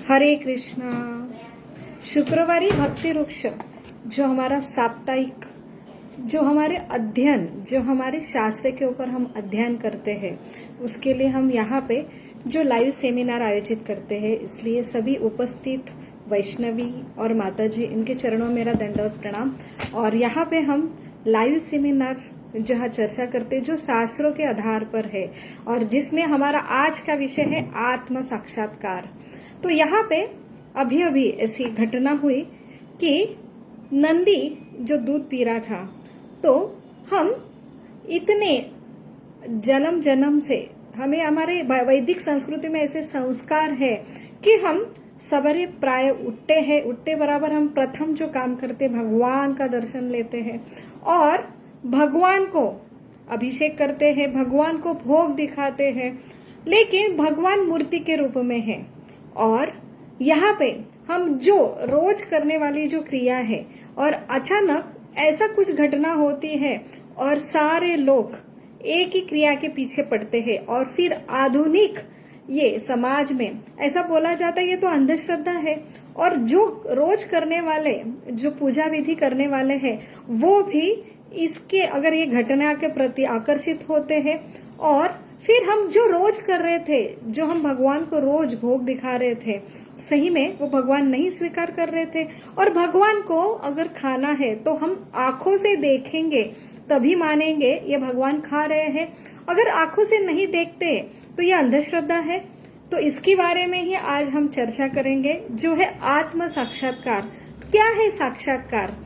हरे कृष्णा। शुक्रवारी भक्ति वृक्ष जो हमारा साप्ताहिक जो हमारे अध्ययन जो हमारे शास्त्र के ऊपर हम अध्ययन करते हैं उसके लिए हम यहाँ पे जो लाइव सेमिनार आयोजित करते हैं, इसलिए सभी उपस्थित वैष्णवी और माताजी इनके चरणों में मेरा दंडवत प्रणाम। और यहाँ पे हम लाइव सेमिनार जहाँ चर्चा करते जो शास्त्रों के आधार पर है और जिसमें हमारा आज का विषय है आत्म साक्षात्कार। तो यहाँ पे अभी अभी ऐसी घटना हुई कि नंदी जो दूध पी रहा था, तो हम इतने जन्म जन्म से हमें हमारे वैदिक संस्कृति में ऐसे संस्कार है कि हम सवेरे प्राय उठते बराबर हम प्रथम जो काम करते भगवान का दर्शन लेते हैं और भगवान को अभिषेक करते हैं, भगवान को भोग दिखाते हैं, लेकिन भगवान मूर्ति के रूप में है। और यहाँ पे हम जो रोज करने वाली जो क्रिया है और अचानक ऐसा कुछ घटना होती है और सारे लोग एक ही क्रिया के पीछे पड़ते हैं और फिर आधुनिक ये समाज में ऐसा बोला जाता है ये तो अंधश्रद्धा है। और जो रोज करने वाले जो पूजा विधि करने वाले हैं वो भी इसके अगर ये घटना के प्रति आकर्षित होते हैं और फिर हम जो रोज कर रहे थे, जो हम भगवान को रोज भोग दिखा रहे थे, सही में वो भगवान नहीं स्वीकार कर रहे थे। और भगवान को अगर खाना है तो हम आंखों से देखेंगे तभी मानेंगे ये भगवान खा रहे हैं। अगर आंखों से नहीं देखते तो ये अंधश्रद्धा है। तो इसके बारे में ही आज हम चर्चा करेंगे, जो है आत्म साक्षात्कार। क्या है साक्षात्कार?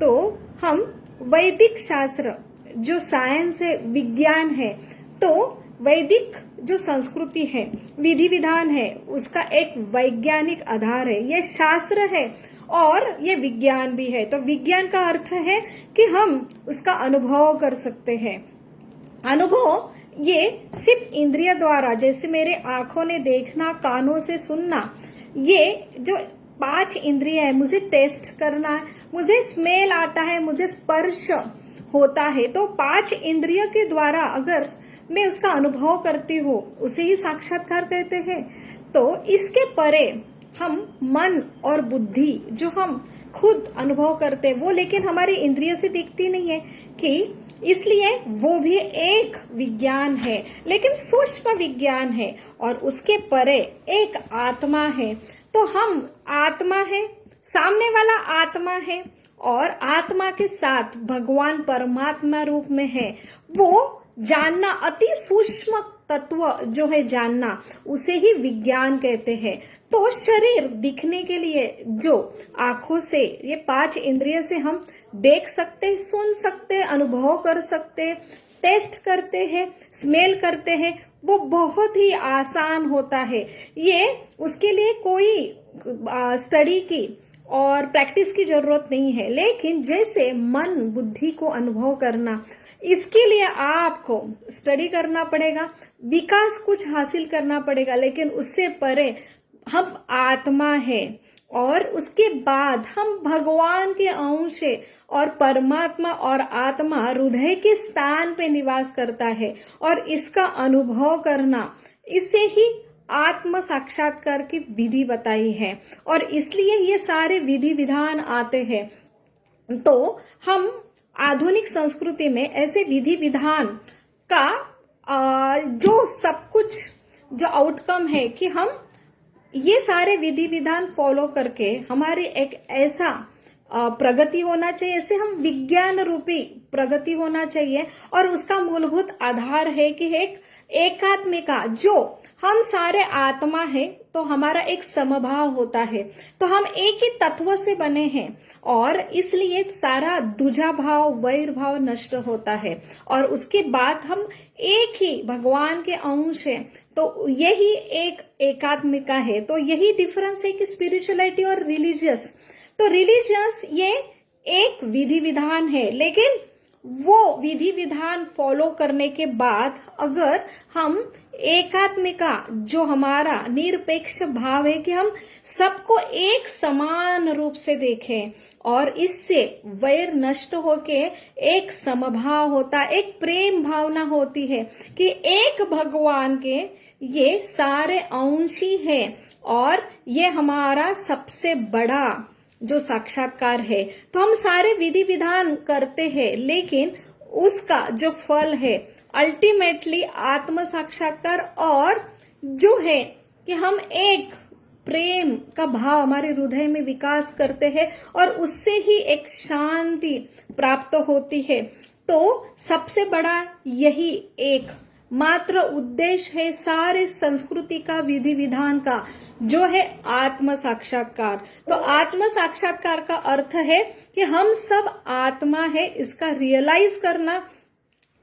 तो हम वैदिक शास्त्र जो साइंस है, विज्ञान है, तो वैदिक जो संस्कृति है, विधि विधान है, उसका एक वैज्ञानिक आधार है। ये शास्त्र है और ये विज्ञान भी है। तो विज्ञान का अर्थ है कि हम उसका अनुभव कर सकते हैं। अनुभव ये सिर्फ इंद्रिय द्वारा, जैसे मेरे आंखों ने देखना, कानों से सुनना, ये जो 5 इंद्रिय है, मुझे टेस्ट करना है, मुझे स्मेल आता है, मुझे स्पर्श होता है, तो 5 इंद्रिय के द्वारा अगर मैं उसका अनुभव करती हूँ उसे ही साक्षात्कार कहते हैं। तो इसके परे हम मन और बुद्धि जो हम खुद अनुभव करते वो लेकिन हमारी इंद्रिय से दिखती नहीं है कि इसलिए वो भी एक विज्ञान है, लेकिन सूक्ष्म विज्ञान है। और उसके परे एक आत्मा है। तो हम आत्मा है, सामने वाला आत्मा है और आत्मा के साथ भगवान परमात्मा रूप में है। वो जानना, अति सूक्ष्म तत्व जो है जानना, उसे ही विज्ञान कहते हैं। तो शरीर दिखने के लिए जो आंखों से ये 5 इंद्रिय से हम देख सकते, सुन सकते, अनुभव कर सकते, टेस्ट करते हैं, स्मेल करते हैं, वो बहुत ही आसान होता है। ये उसके लिए कोई स्टडी की और प्रैक्टिस की जरूरत नहीं है। लेकिन जैसे मन बुद्धि को अनुभव करना, इसके लिए आपको स्टडी करना पड़ेगा, विकास कुछ हासिल करना पड़ेगा, लेकिन उससे परे हम आत्मा है और उसके बाद हम भगवान के अंश है और परमात्मा और आत्मा हृदय के स्थान पे निवास करता है और इसका अनुभव करना, इससे ही आत्म साक्षात्कार की विधि बताई है। और इसलिए ये सारे विधि विधान आते हैं। तो हम आधुनिक संस्कृति में ऐसे विधि विधान का जो सब कुछ जो आउटकम है कि हम ये सारे विधि विधान फॉलो करके हमारी एक ऐसा प्रगति होना चाहिए, ऐसे हम विज्ञान रूपी प्रगति होना चाहिए। और उसका मूलभूत आधार है कि एक एकात्मिका, जो हम सारे आत्मा है तो हमारा एक समभाव होता है, तो हम एक ही तत्व से बने हैं और इसलिए सारा दूजा भाव, वैर भाव नष्ट होता है और उसके बाद हम एक ही भगवान के अंश है। तो यही एक एकात्मिका है। तो यही डिफरेंस है कि स्पिरिचुअलिटी और रिलीजियस। तो रिलीजियस ये एक विधि विधान है, लेकिन वो विधि विधान फॉलो करने के बाद अगर हम एकात्मिका जो हमारा निरपेक्ष भाव है कि हम सबको एक समान रूप से देखें और इससे वैर नष्ट होके एक समभाव होता, एक प्रेम भावना होती है कि एक भगवान के ये सारे अंशी है और ये हमारा सबसे बड़ा जो साक्षात्कार है। तो हम सारे विधि विधान करते हैं, लेकिन उसका जो फल है अल्टीमेटली आत्म साक्षात्कार, और जो है कि हम एक प्रेम का भाव हमारे हृदय में विकास करते हैं और उससे ही एक शांति प्राप्त होती है। तो सबसे बड़ा यही एक मात्र उद्देश्य है सारे संस्कृति का, विधि विधान का, जो है आत्म साक्षात्कार। तो आत्म साक्षात्कार का अर्थ है कि हम सब आत्मा है, इसका रियलाइज करना।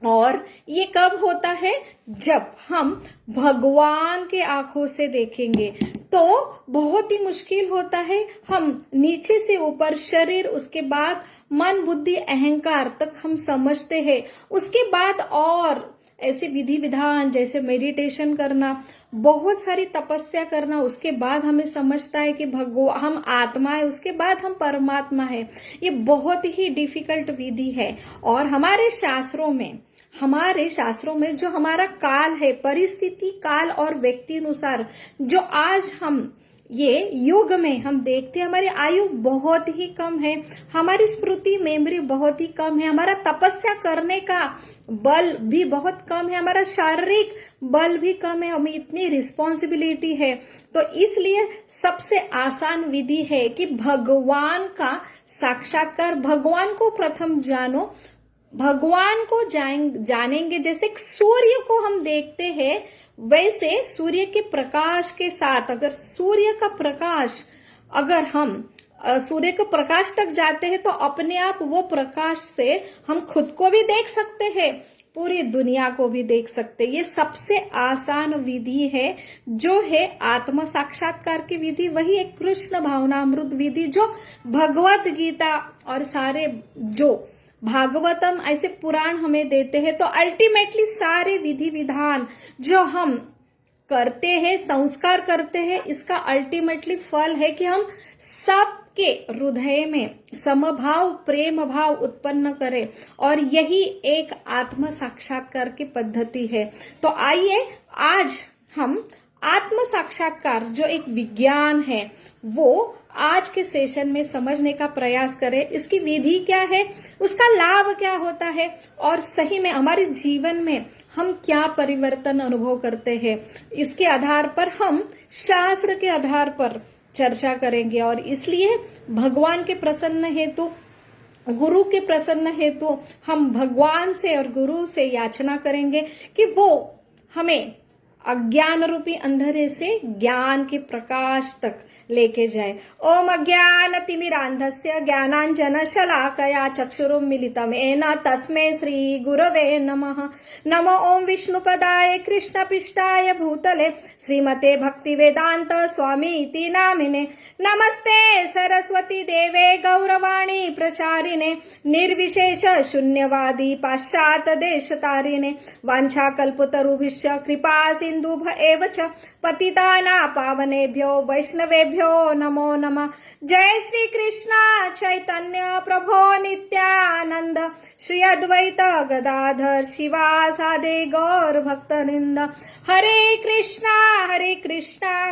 और ये कब होता है? जब हम भगवान के आंखों से देखेंगे। तो बहुत ही मुश्किल होता है, हम नीचे से ऊपर शरीर, उसके बाद मन, बुद्धि, अहंकार तक हम समझते हैं। उसके बाद और ऐसे विधि विधान जैसे मेडिटेशन करना, बहुत सारी तपस्या करना, उसके बाद हमें समझता है कि हम आत्मा है, उसके बाद हम परमात्मा है। ये बहुत ही डिफिकल्ट विधि है। और हमारे शास्त्रों में जो हमारा काल है, परिस्थिति, काल और व्यक्ति अनुसार जो आज हम ये युग में हम देखते हैं, हमारी आयु बहुत ही कम है, हमारी स्मृति, मेमोरी बहुत ही कम है, हमारा तपस्या करने का बल भी बहुत कम है, हमारा शारीरिक बल भी कम है, हमें इतनी रिस्पॉन्सिबिलिटी है। तो इसलिए सबसे आसान विधि है कि भगवान का साक्षात्कार, भगवान को प्रथम जानो। भगवान को जानेंगे, जैसे सूर्य को हम देखते हैं, वैसे सूर्य के प्रकाश के साथ, अगर सूर्य का प्रकाश, अगर हम सूर्य के प्रकाश तक जाते हैं तो अपने आप वो प्रकाश से हम खुद को भी देख सकते हैं, पूरी दुनिया को भी देख सकते हैं। ये सबसे आसान विधि है, जो है आत्म साक्षात्कार की विधि। वही एक कृष्ण भावनामृत विधि जो भगवत गीता और सारे जो भागवतम ऐसे पुराण हमें देते हैं। तो अल्टीमेटली सारे विधि विधान जो हम करते हैं, संस्कार करते हैं, इसका अल्टीमेटली फल है कि हम सबके हृदय में समभाव, प्रेम भाव उत्पन्न करें। और यही एक आत्म साक्षात्कार की पद्धति है। तो आइए आज हम आत्म साक्षात्कार जो एक विज्ञान है वो आज के सेशन में समझने का प्रयास करें। इसकी विधि क्या है, उसका लाभ क्या होता है, और सही में हमारे जीवन में हम क्या परिवर्तन अनुभव करते हैं, इसके आधार पर हम शास्त्र के आधार पर चर्चा करेंगे। और इसलिए भगवान के प्रसन्न हेतु, गुरु के प्रसन्न हेतु हम भगवान से और गुरु से याचना करेंगे कि वो हमें अज्ञान रूपी अंधेरे से ज्ञान के प्रकाश तक लेके जाए। ओम अज्ञानतिमिरान्धस्य ज्ञानाञ्जनशलाकया चक्षुरुन्मीलितं येन तस्मै श्री गुरवे नमः। नमो ओम विष्णुपदाय कृष्णपिष्टाय भूतले श्रीमते भक्तिवेदांत स्वामीति नामिने। नमस्ते सरस्वती देवे गौरवाणी प्रचारिणे निर्विशेष शून्यवादी पाश्चात्य देशतारिणे। वाञ्छाकल्पतरुभ्यश्च कृपा सिन्धुभ्य एव च पतितानां पावनेभ्यो वैष्णवेभ्यो नमो नमः। जय श्री कृष्ण चैतन्य प्रभो नित्यानंद, श्री अद्वैत गदाधर शिवासादि गौर भक्तवृंद। हरे कृष्णा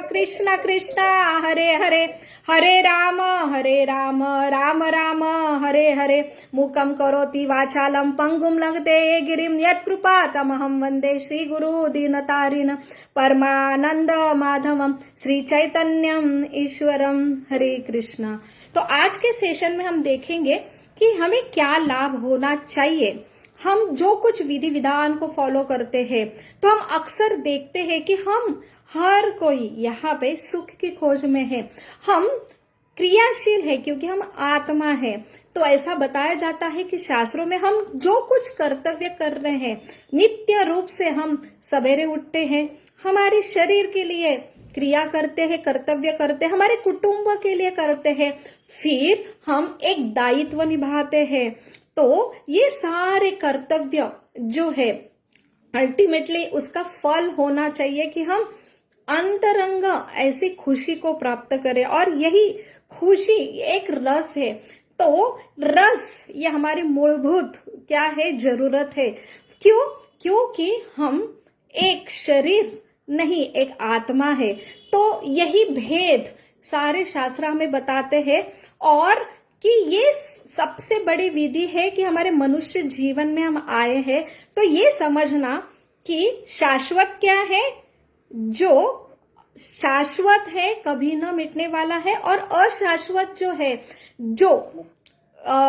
कृष्ण कृष्ण हरे हरे, हरे राम राम राम हरे हरे। मूकं करोति वाचालं पंगुं लंघते गिरिं यत्कृपातमहं वन्दे श्रीगुरु दीनतारिण परमानंद माधवम श्री चैतन्यम ईश्वरम। हरे कृष्णा। तो आज के सेशन में हम देखेंगे कि हमें क्या लाभ होना चाहिए। हम जो कुछ विधि विधान को फॉलो करते हैं, तो हम अक्सर देखते हैं कि हम हर कोई यहाँ पे सुख की खोज में है, हम क्रियाशील है क्योंकि हम आत्मा है। तो ऐसा बताया जाता है कि शास्त्रों में हम जो कुछ कर्तव्य कर रहे हैं, नित्य रूप से हम सवेरे उठते हैं, हमारे शरीर के लिए क्रिया करते हैं, कर्तव्य करते हैं, हमारे कुटुंब के लिए करते हैं, फिर हम एक दायित्व निभाते हैं। तो ये सारे कर्तव्य जो है अल्टीमेटली उसका फल होना चाहिए कि हम अंतरंग ऐसी खुशी को प्राप्त करें। और यही खुशी एक रस है। तो रस ये हमारी मूलभूत क्या है, जरूरत है। क्यों? क्योंकि हम एक शरीर नहीं, एक आत्मा है। तो यही भेद सारे शास्त्र हमें बताते हैं, और कि ये सबसे बड़ी विधि है कि हमारे मनुष्य जीवन में हम आए हैं तो ये समझना कि शाश्वत क्या है, जो शाश्वत है कभी न मिटने वाला है, और अशाश्वत जो है जो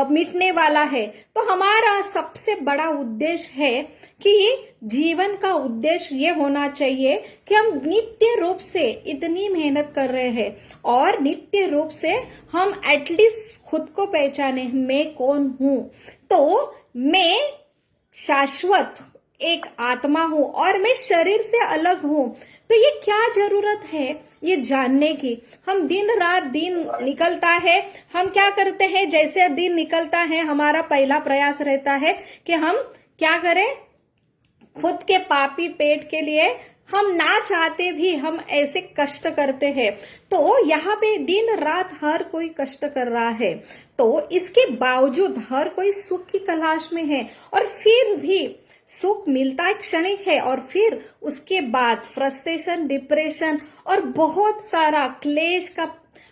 मिटने वाला है। तो हमारा सबसे बड़ा उद्देश्य है कि जीवन का उद्देश्य ये होना चाहिए कि हम नित्य रूप से इतनी मेहनत कर रहे हैं और नित्य रूप से हम एटलीस्ट खुद को पहचाने, मैं कौन हूं। तो मैं शाश्वत एक आत्मा हूं और मैं शरीर से अलग हूं। तो ये क्या जरूरत है ये जानने की। हम दिन रात दिन निकलता है, हम क्या करते हैं, जैसे दिन निकलता है हमारा पहला प्रयास रहता है कि हम क्या करें, खुद के पापी पेट के लिए हम ना चाहते भी हम ऐसे कष्ट करते हैं। तो यहाँ पे दिन रात हर कोई कष्ट कर रहा है, तो इसके बावजूद हर कोई सुख की तलाश में है, और फिर भी सुख मिलता है क्षणिक है, और फिर उसके बाद फ्रस्ट्रेशन, डिप्रेशन और बहुत सारा क्लेश का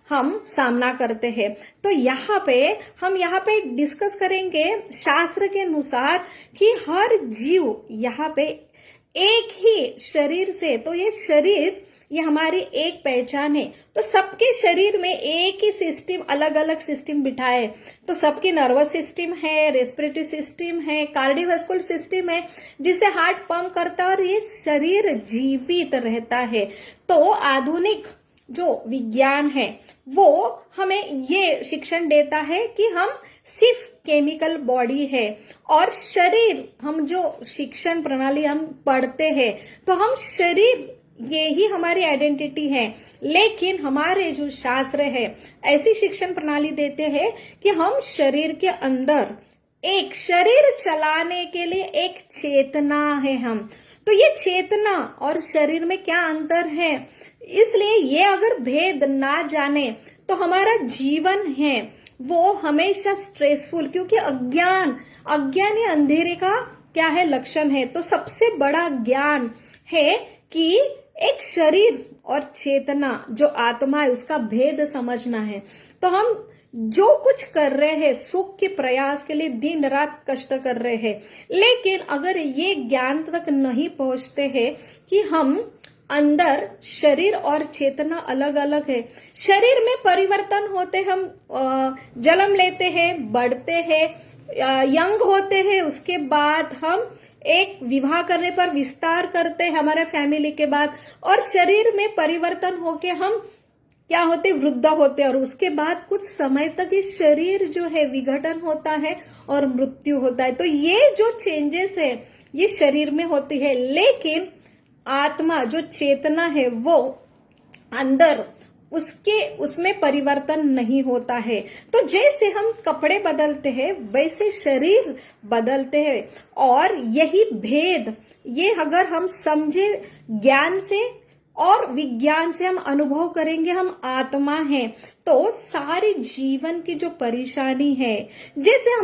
हम सामना करते हैं। तो यहाँ पे डिस्कस करेंगे शास्त्र के अनुसार कि हर जीव यहाँ पे एक ही शरीर से, तो ये शरीर ये हमारी एक पहचान है। तो सबके शरीर में एक ही सिस्टम, अलग अलग सिस्टम बिठाए, तो सबकी नर्वस सिस्टम है, रेस्पिरेटरी सिस्टम है, कार्डियोवास्कुलर सिस्टम है जिससे हार्ट पंप करता है और ये शरीर जीवित रहता है। तो आधुनिक जो विज्ञान है वो हमें ये शिक्षण देता है कि हम सिर्फ केमिकल बॉडी है, और शरीर, हम जो शिक्षण प्रणाली हम पढ़ते हैं तो हम शरीर, ये ही हमारी आइडेंटिटी है। लेकिन हमारे जो शास्त्र है ऐसी शिक्षण प्रणाली देते हैं कि हम शरीर के अंदर एक शरीर चलाने के लिए एक चेतना है हम। तो ये चेतना और शरीर में क्या अंतर है, इसलिए ये अगर भेद ना जाने तो हमारा जीवन है वो हमेशा स्ट्रेसफुल, क्योंकि अज्ञान ये अंधेरे का क्या है, लक्षण है। तो सबसे बड़ा ज्ञान है कि एक शरीर और चेतना जो आत्मा है उसका भेद समझना है। तो हम जो कुछ कर रहे हैं सुख के प्रयास के लिए दिन रात कष्ट कर रहे हैं, लेकिन अगर ये ज्ञान तक नहीं पहुंचते हैं कि हम अंदर शरीर और चेतना अलग अलग है, शरीर में परिवर्तन होते, हम जन्म लेते हैं, बढ़ते हैं, यंग होते हैं, उसके बाद हम एक विवाह करने पर विस्तार करते हैं हमारे फैमिली के बाद, और शरीर में परिवर्तन होके हम क्या होते, वृद्ध होते हैं, और उसके बाद कुछ समय तक ये शरीर जो है विघटन होता है और मृत्यु होता है। तो ये जो चेंजेस है ये शरीर में होती है, लेकिन आत्मा जो चेतना है वो अंदर उसमें परिवर्तन नहीं होता है। तो जैसे हम कपड़े बदलते हैं वैसे शरीर बदलते हैं, और यही भेद ये अगर हम समझे ज्ञान से और विज्ञान से हम अनुभव करेंगे हम आत्मा हैं, तो सारे जीवन की जो परेशानी है, जैसे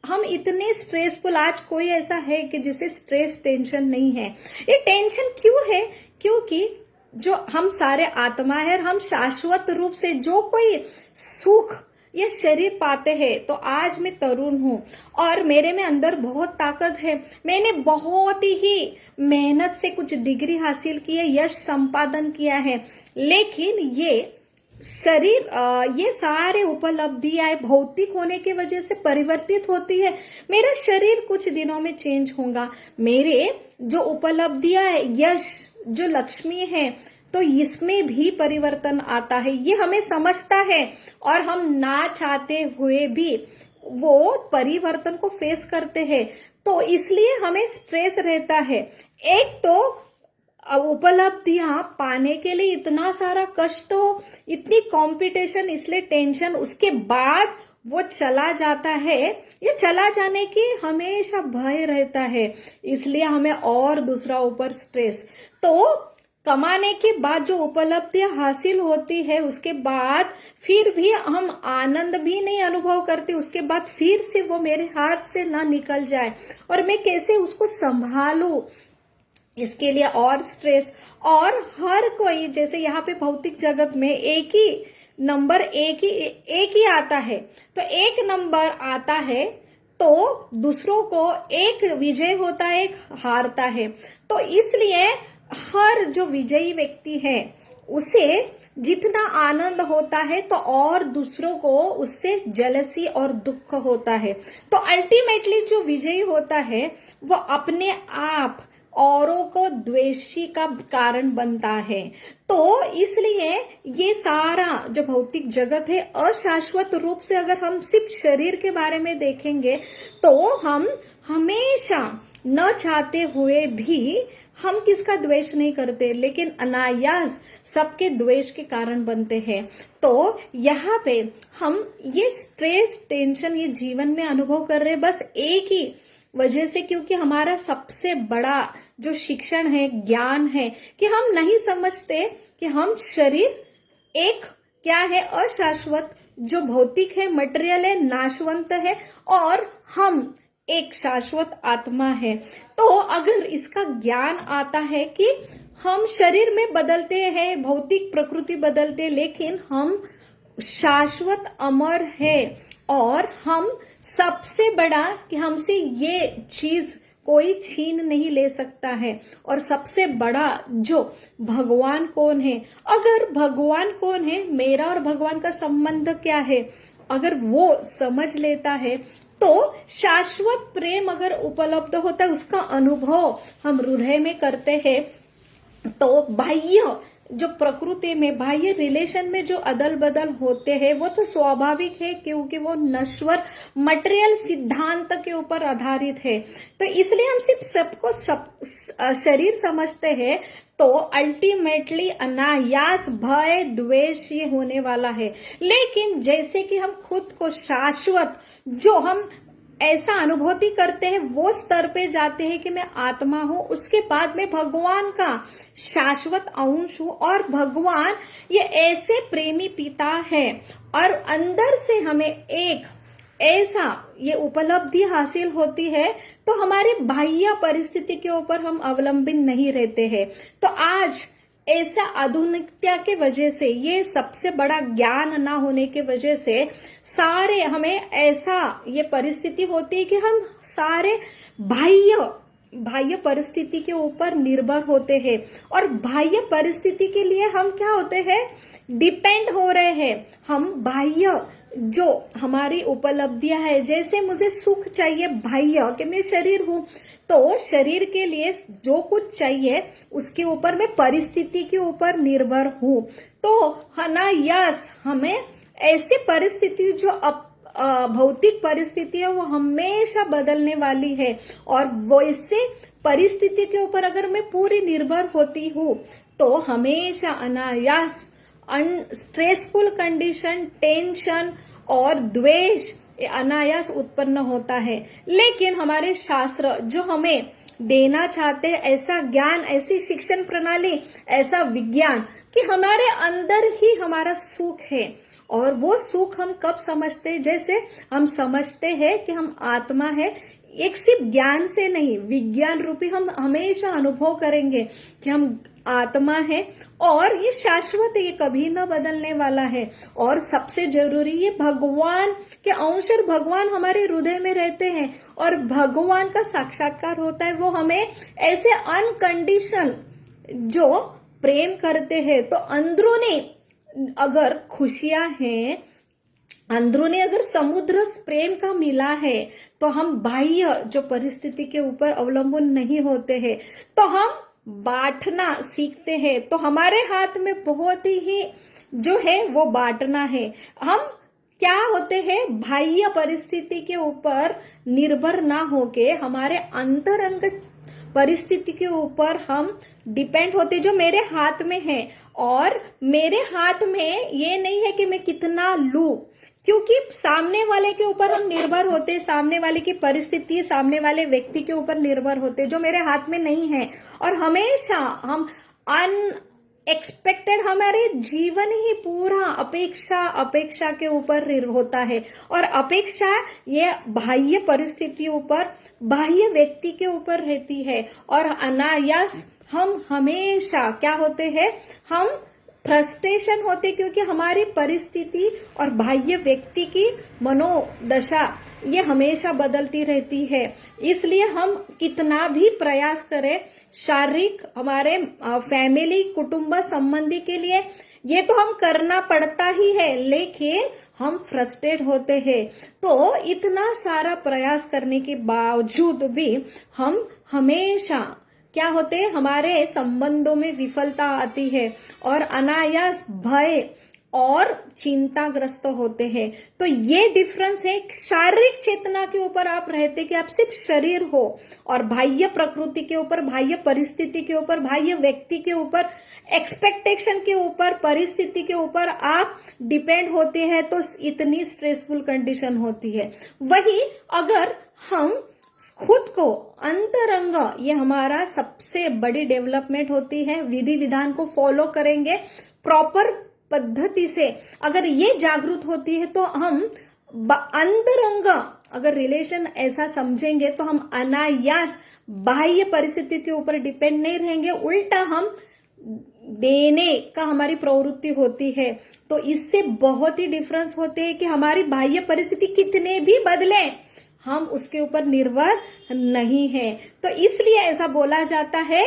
हम इतने स्ट्रेसफुल, आज कोई ऐसा है कि जिसे स्ट्रेस टेंशन नहीं है। ये टेंशन क्यों है, क्योंकि जो हम सारे आत्मा है, हम शाश्वत रूप से जो कोई सुख ये शरीर पाते हैं। तो आज मैं तरुण हूं और मेरे में अंदर बहुत ताकत है, मैंने बहुत ही मेहनत से कुछ डिग्री हासिल की है, यश संपादन किया है, लेकिन ये शरीर ये सारे उपलब्धियां भौतिक होने की वजह से परिवर्तित होती है। मेरा शरीर कुछ दिनों में चेंज होगा, मेरे जो उपलब्धियां है, यश जो लक्ष्मी है, तो इसमें भी परिवर्तन आता है। ये हमें समझता है और हम ना चाहते हुए भी वो परिवर्तन को फेस करते हैं, तो इसलिए हमें स्ट्रेस रहता है। एक तो उपलब्धियां पाने के लिए इतना सारा कष्ट हो, इतनी कंपटीशन, इसलिए टेंशन, उसके बाद वो चला जाता है, ये चला जाने की हमेशा भय रहता है, इसलिए हमें और दूसरा ऊपर स्ट्रेस। तो कमाने के बाद जो उपलब्धियां हासिल होती है उसके बाद फिर भी हम आनंद भी नहीं अनुभव करते, उसके बाद फिर से वो मेरे हाथ से ना निकल जाए और मैं कैसे उसको संभालूं, इसके लिए और स्ट्रेस। और हर कोई, जैसे यहाँ पे भौतिक जगत में एक ही नंबर एक ही आता है, तो एक नंबर आता है तो दूसरों को एक विजय होता है, एक हारता है। तो इसलिए हर जो विजयी व्यक्ति है उसे जितना आनंद होता है तो और दूसरों को उससे जेलसी और दुख होता है। तो अल्टीमेटली जो विजयी होता है वो अपने आप औरों को द्वेषी का कारण बनता है। तो इसलिए ये सारा जो भौतिक जगत है अशाश्वत रूप से, अगर हम सिर्फ शरीर के बारे में देखेंगे तो हम हमेशा न चाहते हुए भी हम किसका द्वेष नहीं करते, लेकिन अनायास सबके द्वेष के कारण बनते हैं। तो यहाँ पे हम ये स्ट्रेस, टेंशन ये जीवन में अनुभव कर रहे हैं बस एक ही वजह से, क्योंकि हमारा सबसे बड़ा जो शिक्षण है, ज्ञान है, कि हम नहीं समझते कि हम शरीर एक क्या है, अशाश्वत, जो भौतिक है, मटेरियल है, नाशवंत है, और हम एक शाश्वत आत्मा है। तो अगर इसका ज्ञान आता है कि हम शरीर में बदलते हैं, भौतिक प्रकृति बदलते, लेकिन हम शाश्वत अमर है, और हम सबसे बड़ा कि हमसे ये चीज कोई छीन नहीं ले सकता है। और सबसे बड़ा जो भगवान कौन है, अगर भगवान कौन है, मेरा और भगवान का संबंध क्या है, अगर वो समझ लेता है तो शाश्वत प्रेम अगर उपलब्ध होता है, उसका अनुभव हम हृदय में करते हैं, तो बाह्य जो प्रकृति में, बाह्य रिलेशन में जो अदल बदल होते हैं वो तो स्वाभाविक है, क्योंकि वो नश्वर मटेरियल सिद्धांत के ऊपर आधारित है। तो इसलिए हम सिर्फ सबको शरीर समझते हैं, तो अल्टीमेटली अनायास भय द्वेष ये होने वाला है। लेकिन जैसे कि हम खुद को शाश्वत, जो हम ऐसा अनुभूति करते हैं, वो स्तर पे जाते हैं कि मैं आत्मा हूं, उसके बाद में भगवान का शाश्वत अंश हूं, और भगवान ये ऐसे प्रेमी पिता है, और अंदर से हमें एक ऐसा ये उपलब्धि हासिल होती है, तो हमारे बाह्य परिस्थिति के ऊपर हम अवलंबित नहीं रहते हैं। तो आज ऐसा आधुनिकता के वजह से, ये सबसे बड़ा ज्ञान ना होने के वजह से, सारे हमें ऐसा ये परिस्थिति होती है कि हम सारे बाह्य परिस्थिति के ऊपर निर्भर होते हैं, और बाह्य परिस्थिति के लिए हम क्या होते हैं, डिपेंड हो रहे हैं। हम बाह्य जो हमारी उपलब्धियां है, जैसे मुझे सुख चाहिए बाह्य, कि मैं शरीर हूं, तो शरीर के लिए जो कुछ चाहिए उसके ऊपर मैं परिस्थिति के ऊपर निर्भर हूं। तो अनायास हमें ऐसी परिस्थिति जो भौतिक परिस्थिति है वो हमेशा बदलने वाली है, और वैसे परिस्थिति के ऊपर अगर मैं पूरी निर्भर होती हूँ तो हमेशा अनायास स्ट्रेसफुल कंडीशन, टेंशन और द्वेष अनायास उत्पन्न होता है। लेकिन हमारे शास्त्र जो हमें देना चाहते हैं, ऐसा ज्ञान, ऐसी शिक्षण प्रणाली, ऐसा विज्ञान, कि हमारे अंदर ही हमारा सुख है। और वो सुख हम कब समझते हैं, जैसे हम समझते हैं कि हम आत्मा है, एक सिर्फ ज्ञान से नहीं, विज्ञान रूपी हम हमेशा अनुभव करेंगे कि हम आत्मा है, और ये शाश्वत है, ये कभी न बदलने वाला है। और सबसे जरूरी ये भगवान के अंश, और भगवान हमारे हृदय में रहते हैं, और भगवान का साक्षात्कार होता है। वो हमें ऐसे अनकंडीशन जो प्रेम करते हैं, तो अंदरूनी अगर खुशियां हैं, अंदरूनी अगर समुद्र प्रेम का मिला है, तो हम बाह्य जो परिस्थिति के ऊपर अवलंबन नहीं होते हैं, तो हम बांटना सीखते हैं। तो हमारे हाथ में बहुत ही जो है वो बांटना है। हम क्या होते हैं, बाह्य परिस्थिति के ऊपर निर्भर ना होके हमारे अंतरंग परिस्थिति के ऊपर हम डिपेंड होते, जो मेरे हाथ में है। और मेरे हाथ में ये नहीं है कि मैं कितना लूं, क्योंकि सामने वाले के ऊपर हम निर्भर होते, सामने वाले की परिस्थिति, सामने वाले व्यक्ति के ऊपर निर्भर होते, जो मेरे हाथ में नहीं है। और हमेशा हम अनएक्सपेक्टेड, हमारे जीवन ही पूरा अपेक्षा के ऊपर होता है। और अपेक्षा ये बाह्य परिस्थितियों पर, बाह्य व्यक्ति के ऊपर रहती है, और अनायास हम हमेशा क्या होते हैं, हम फ्रस्ट्रेशन होते, क्योंकि हमारी परिस्थिति और बाह्य व्यक्ति की मनोदशा ये हमेशा बदलती रहती है। इसलिए हम कितना भी प्रयास करें शारीरिक, हमारे फैमिली, कुटुंब संबंधी के लिए, ये तो हम करना पड़ता ही है, लेकिन हम फ्रस्ट्रेट होते हैं। तो इतना सारा प्रयास करने के बावजूद भी हम हमेशा क्या होते हैं, हमारे संबंधों में विफलता आती है और अनायास भय और चिंताग्रस्त होते हैं। तो ये डिफरेंस है। शारीरिक चेतना के ऊपर आप रहते कि आप सिर्फ शरीर हो, और बाह्य प्रकृति के ऊपर, बाह्य परिस्थिति के ऊपर, बाह्य व्यक्ति के ऊपर, एक्सपेक्टेशन के ऊपर, परिस्थिति के ऊपर आप डिपेंड होते हैं, तो इतनी स्ट्रेसफुल कंडीशन होती है। वही अगर हम खुद को अंतरंग, ये हमारा सबसे बड़ी डेवलपमेंट होती है, विधि विधान को फॉलो करेंगे प्रॉपर पद्धति से, अगर ये जागरूक होती है तो हम अंतरंग अगर रिलेशन ऐसा समझेंगे तो हम अनायास बाह्य परिस्थिति के ऊपर डिपेंड नहीं रहेंगे, उल्टा हम देने का हमारी प्रवृत्ति होती है। तो इससे बहुत ही डिफरेंस होते हैं कि हमारी बाह्य परिस्थिति कितने भी बदले, हम उसके ऊपर निर्भर नहीं है। तो इसलिए ऐसा बोला जाता है,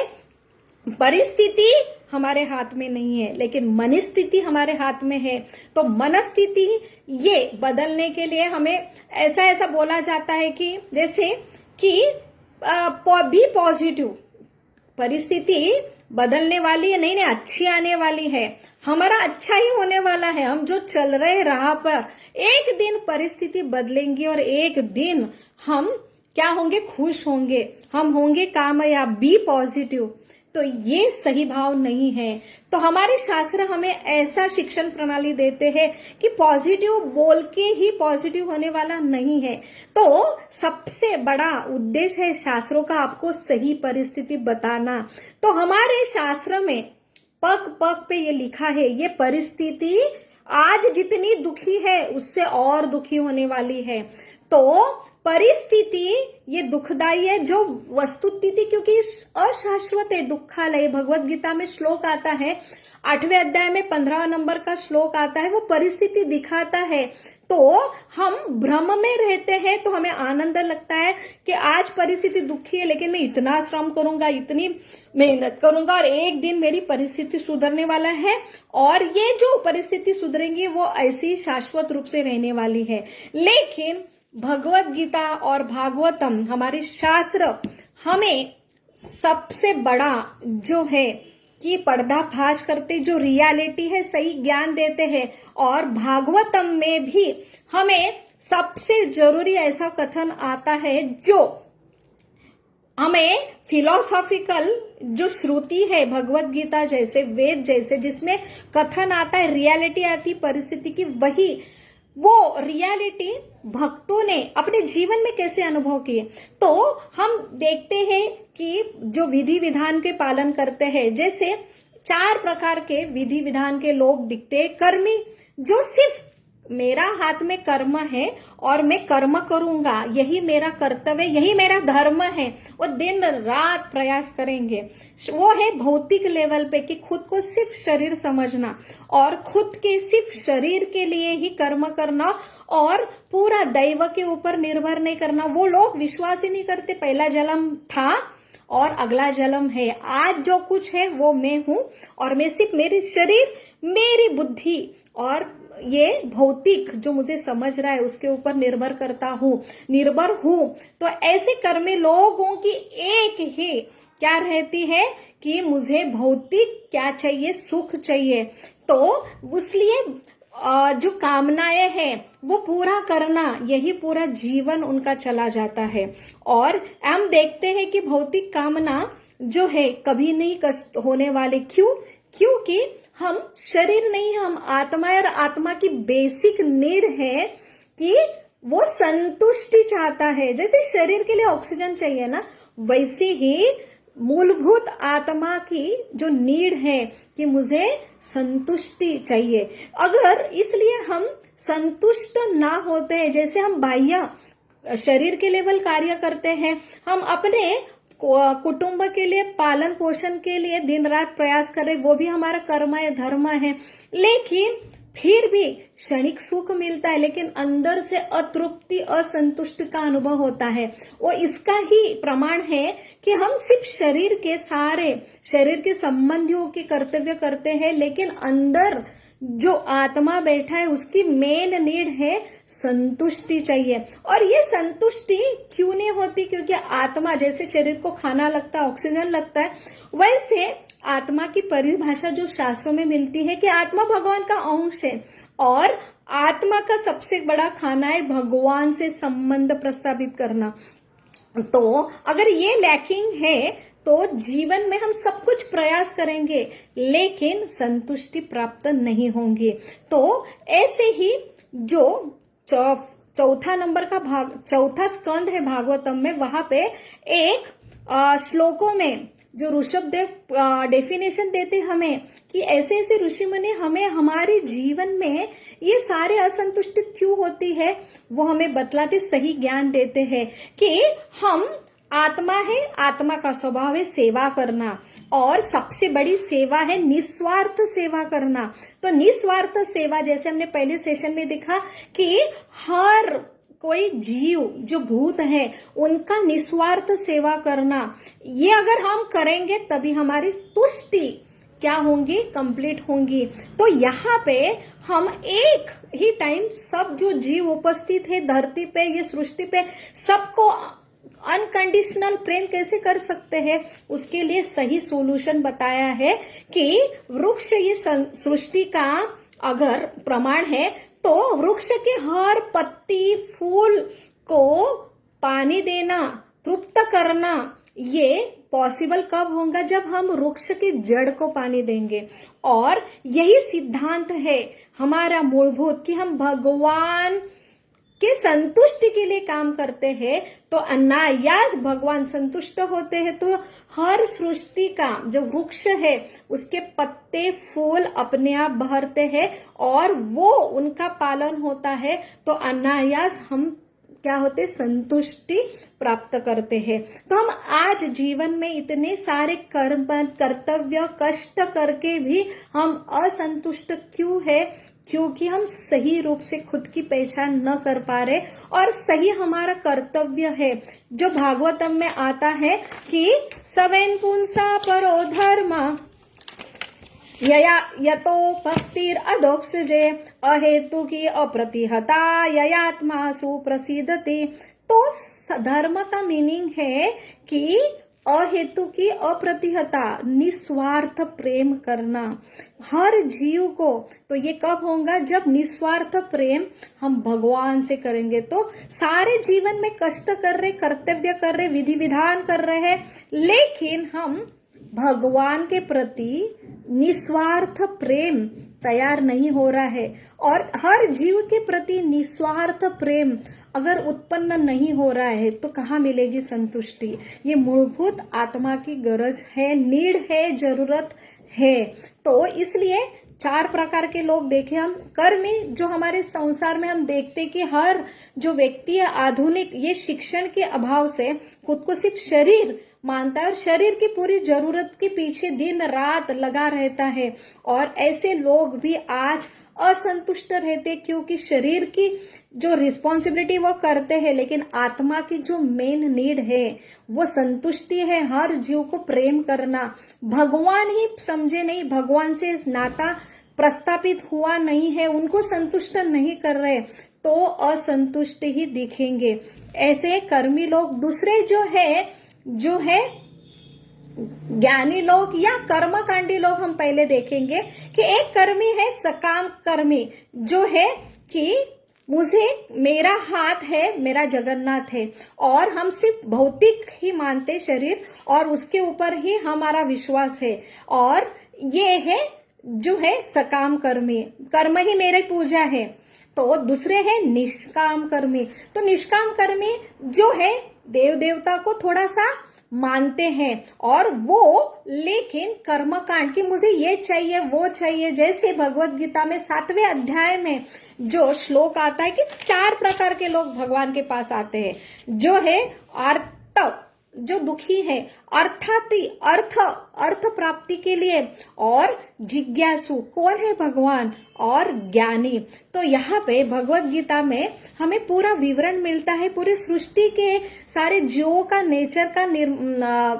परिस्थिति हमारे हाथ में नहीं है, लेकिन मनस्थिति हमारे हाथ में है। तो मनस्थिति ये बदलने के लिए हमें ऐसा बोला जाता है कि जैसे कि भी पॉजिटिव, परिस्थिति बदलने वाली है, नहीं अच्छी आने वाली है, हमारा अच्छा ही होने वाला है। हम जो चल रहे राह पर, एक दिन परिस्थिति बदलेंगी और एक दिन हम क्या होंगे, खुश होंगे, हम होंगे कामयाब। Be positive. तो ये सही भाव नहीं है। तो हमारे शास्त्र हमें ऐसा शिक्षण प्रणाली देते हैं कि पॉजिटिव बोल के ही पॉजिटिव होने वाला नहीं है। तो सबसे बड़ा उद्देश्य है शास्त्रों का आपको सही परिस्थिति बताना। तो हमारे शास्त्र में पग पग पे ये लिखा है, ये परिस्थिति आज जितनी दुखी है उससे और दुखी होने वाली है। तो परिस्थिति ये दुखदाई है, जो वस्तुस्थिति क्योंकि अशाश्वत है, दुखालय। भगवत गीता में श्लोक आता है, 8वें अध्याय में 15 नंबर का श्लोक आता है, वो परिस्थिति दिखाता है। तो हम भ्रम में रहते हैं, तो हमें आनंद लगता है कि आज परिस्थिति दुखी है, लेकिन मैं इतना श्रम करूंगा, इतनी मेहनत करूंगा और एक दिन मेरी परिस्थिति सुधरने वाला है, और ये जो परिस्थिति सुधरेंगी वो ऐसी शाश्वत रूप से रहने वाली है। लेकिन भगवत गीता और भागवतम, हमारे शास्त्र हमें सबसे बड़ा जो है कि पर्दाफाश करते, जो रियलिटी है सही ज्ञान देते हैं। और भागवतम में भी हमें सबसे जरूरी ऐसा कथन आता है जो हमें फिलोसॉफिकल जो श्रुति है, भगवत गीता जैसे, वेद जैसे, जिसमें कथन आता है, रियलिटी आती परिस्थिति की, वही वो रियलिटी भक्तों ने अपने जीवन में कैसे अनुभव किए। तो हम देखते हैं कि जो विधि विधान के पालन करते हैं, जैसे 4 प्रकार के विधि विधान के लोग दिखते हैं। कर्मी, जो सिर्फ मेरा हाथ में कर्म है और मैं कर्म करूंगा, यही मेरा कर्तव्य, यही मेरा धर्म है, वो दिन रात प्रयास करेंगे। वो है भौतिक लेवल पे कि खुद को सिर्फ शरीर समझना और खुद के सिर्फ शरीर के लिए ही कर्म करना और पूरा दैव के ऊपर निर्भर नहीं करना। वो लोग विश्वास ही नहीं करते पहला जन्म था और अगला जन्म है, आज जो कुछ है वो मैं हूं और मैं सिर्फ मेरे शरीर, मेरी बुद्धि और ये भौतिक जो मुझे समझ रहा है उसके ऊपर निर्भर हूं। तो ऐसे कर्मी लोगों की एक ही क्या रहती है कि मुझे भौतिक क्या चाहिए, सुख चाहिए। तो इसलिए जो कामनाएं हैं वो पूरा करना, यही पूरा जीवन उनका चला जाता है। और हम देखते हैं कि भौतिक कामना जो है कभी नहीं कष्ट होने वाले। क्योंकि हम शरीर नहीं, हम आत्मा है, और आत्मा की बेसिक नीड है कि वो संतुष्टि चाहता है। जैसे शरीर के लिए ऑक्सीजन चाहिए ना, वैसे ही मूलभूत आत्मा की जो नीड है कि मुझे संतुष्टि चाहिए। अगर इसलिए हम संतुष्ट ना होते हैं, जैसे हम बाह्य शरीर के लेवल कार्य करते हैं, हम अपने कुटुंब के लिए पालन पोषण के लिए दिन रात प्रयास करें, वो भी हमारा कर्म है, धर्म है। लेकिन फिर भी क्षणिक सुख मिलता है, लेकिन अंदर से अतृप्ति, असंतुष्ट का अनुभव होता है। वो इसका ही प्रमाण है कि हम सिर्फ शरीर के संबंधियों के कर्तव्य करते हैं, लेकिन अंदर जो आत्मा बैठा है उसकी मेन नीड है संतुष्टि चाहिए। और ये संतुष्टि क्यों नहीं होती? क्योंकि आत्मा जैसे शरीर को खाना लगता है, ऑक्सीजन लगता है, वैसे आत्मा की परिभाषा जो शास्त्रों में मिलती है कि आत्मा भगवान का अंश है और आत्मा का सबसे बड़ा खाना है भगवान से संबंध प्रस्तावित करना। तो अगर ये लैकिंग है तो जीवन में हम सब कुछ प्रयास करेंगे लेकिन संतुष्टि प्राप्त नहीं होंगी। तो ऐसे ही जो चौथा नंबर का चौथा स्कंद है भागवतम में, वहां पे एक श्लोकों में जो ऋषभदेव डेफिनेशन देते हमें कि ऐसे ऐसे ऋषि मुनि हमें हमारे जीवन में ये सारे असंतुष्ट क्यों होती है, वो हमें बतलाते, सही ज्ञान देते हैं कि हम आत्मा है, आत्मा का स्वभाव है सेवा करना, और सबसे बड़ी सेवा है निस्वार्थ सेवा करना। तो निस्वार्थ सेवा, जैसे हमने पहले सेशन में देखा कि हर कोई जीव जो भूत है उनका निस्वार्थ सेवा करना, ये अगर हम करेंगे तभी हमारी तुष्टि क्या होंगी, कंप्लीट होंगी। तो यहाँ पे हम एक ही टाइम सब जो जीव उपस्थित है धरती पे, ये सृष्टि पे, सबको अनकंडीशनल प्रेम कैसे कर सकते हैं, उसके लिए सही सॉल्यूशन बताया है कि वृक्ष ये सृष्टि का अगर प्रमाण है तो वृक्ष के हर पत्ती फूल को पानी देना, तृप्त करना, ये पॉसिबल कब होगा? जब हम वृक्ष के जड़ को पानी देंगे। और यही सिद्धांत है हमारा मूलभूत कि हम भगवान के संतुष्टि के लिए काम करते हैं तो अनायास भगवान संतुष्ट होते हैं। तो हर सृष्टि का जो वृक्ष है उसके पत्ते फूल अपने आप बहरते हैं और वो उनका पालन होता है, तो अनायास हम क्या होते, संतुष्टि प्राप्त करते हैं। तो हम आज जीवन में इतने सारे कर्म कर्तव्य कष्ट करके भी हम असंतुष्ट क्यों है? क्योंकि हम सही रूप से खुद की पहचान न कर पा रहे। और सही हमारा कर्तव्य है जो भागवतम में आता है कि सवेन पुंसा परो धर्म यया यतो भक्तिर अधोक्षजे अहेतुकी अप्रतिहता ययात्मा सुप्रसिद्धति। तो धर्म का मीनिंग है कि अहेतु की अप्रतिहता, निस्वार्थ प्रेम करना हर जीव को। तो ये कब होगा? जब निस्वार्थ प्रेम हम भगवान से करेंगे। तो सारे जीवन में कष्ट कर रहे, कर्तव्य कर रहे, विधि विधान कर रहे हैं, लेकिन हम भगवान के प्रति निस्वार्थ प्रेम तैयार नहीं हो रहा है। और हर जीव के प्रति निस्वार्थ प्रेम अगर उत्पन्न नहीं हो रहा है तो कहाँ मिलेगी संतुष्टि? ये मूलभूत आत्मा की गरज है, नीड है, जरूरत है। तो इसलिए 4 प्रकार के लोग देखे हम। कर्मी जो हमारे संसार में हम देखते कि हर जो व्यक्ति है आधुनिक ये शिक्षण के अभाव से खुद को सिर्फ शरीर मानता है और शरीर की पूरी जरूरत के पीछे दिन रात लगा रहता है। और ऐसे लोग भी आज असंतुष्ट रहते क्योंकि शरीर की जो रिस्पॉन्सिबिलिटी वो करते हैं, लेकिन आत्मा की जो मेन नीड है वो संतुष्टि है, हर जीव को प्रेम करना। भगवान ही समझे नहीं, भगवान से नाता प्रस्तापित हुआ नहीं है, उनको संतुष्ट नहीं कर रहे तो असंतुष्ट ही दिखेंगे। ऐसे कर्मी लोग। दूसरे जो है ज्ञानी लोग या कर्मकांडी लोग हम पहले देखेंगे कि एक कर्मी है सकाम कर्मी, जो है कि मुझे मेरा हाथ है, मेरा जगन्नाथ है और हम सिर्फ भौतिक ही मानते शरीर और उसके ऊपर ही हमारा विश्वास है। और ये है जो है सकाम कर्मी, कर्म ही मेरी पूजा है। तो दूसरे है निष्काम कर्मी। तो निष्काम कर्मी जो है देव देवता को थोड़ा सा मानते हैं और वो लेकिन कर्मकांड की मुझे ये चाहिए वो चाहिए। जैसे भगवत गीता में 7वें अध्याय में जो श्लोक आता है कि 4 प्रकार के लोग भगवान के पास आते हैं, जो है आर्त जो दुखी है, अर्थाती अर्थ प्राप्ति के लिए, और जिज्ञासु कौन है, भगवान, और ज्ञानी। तो यहाँ पे भगवत गीता में हमें पूरा विवरण मिलता है, पूरी सृष्टि के सारे जीवों का नेचर का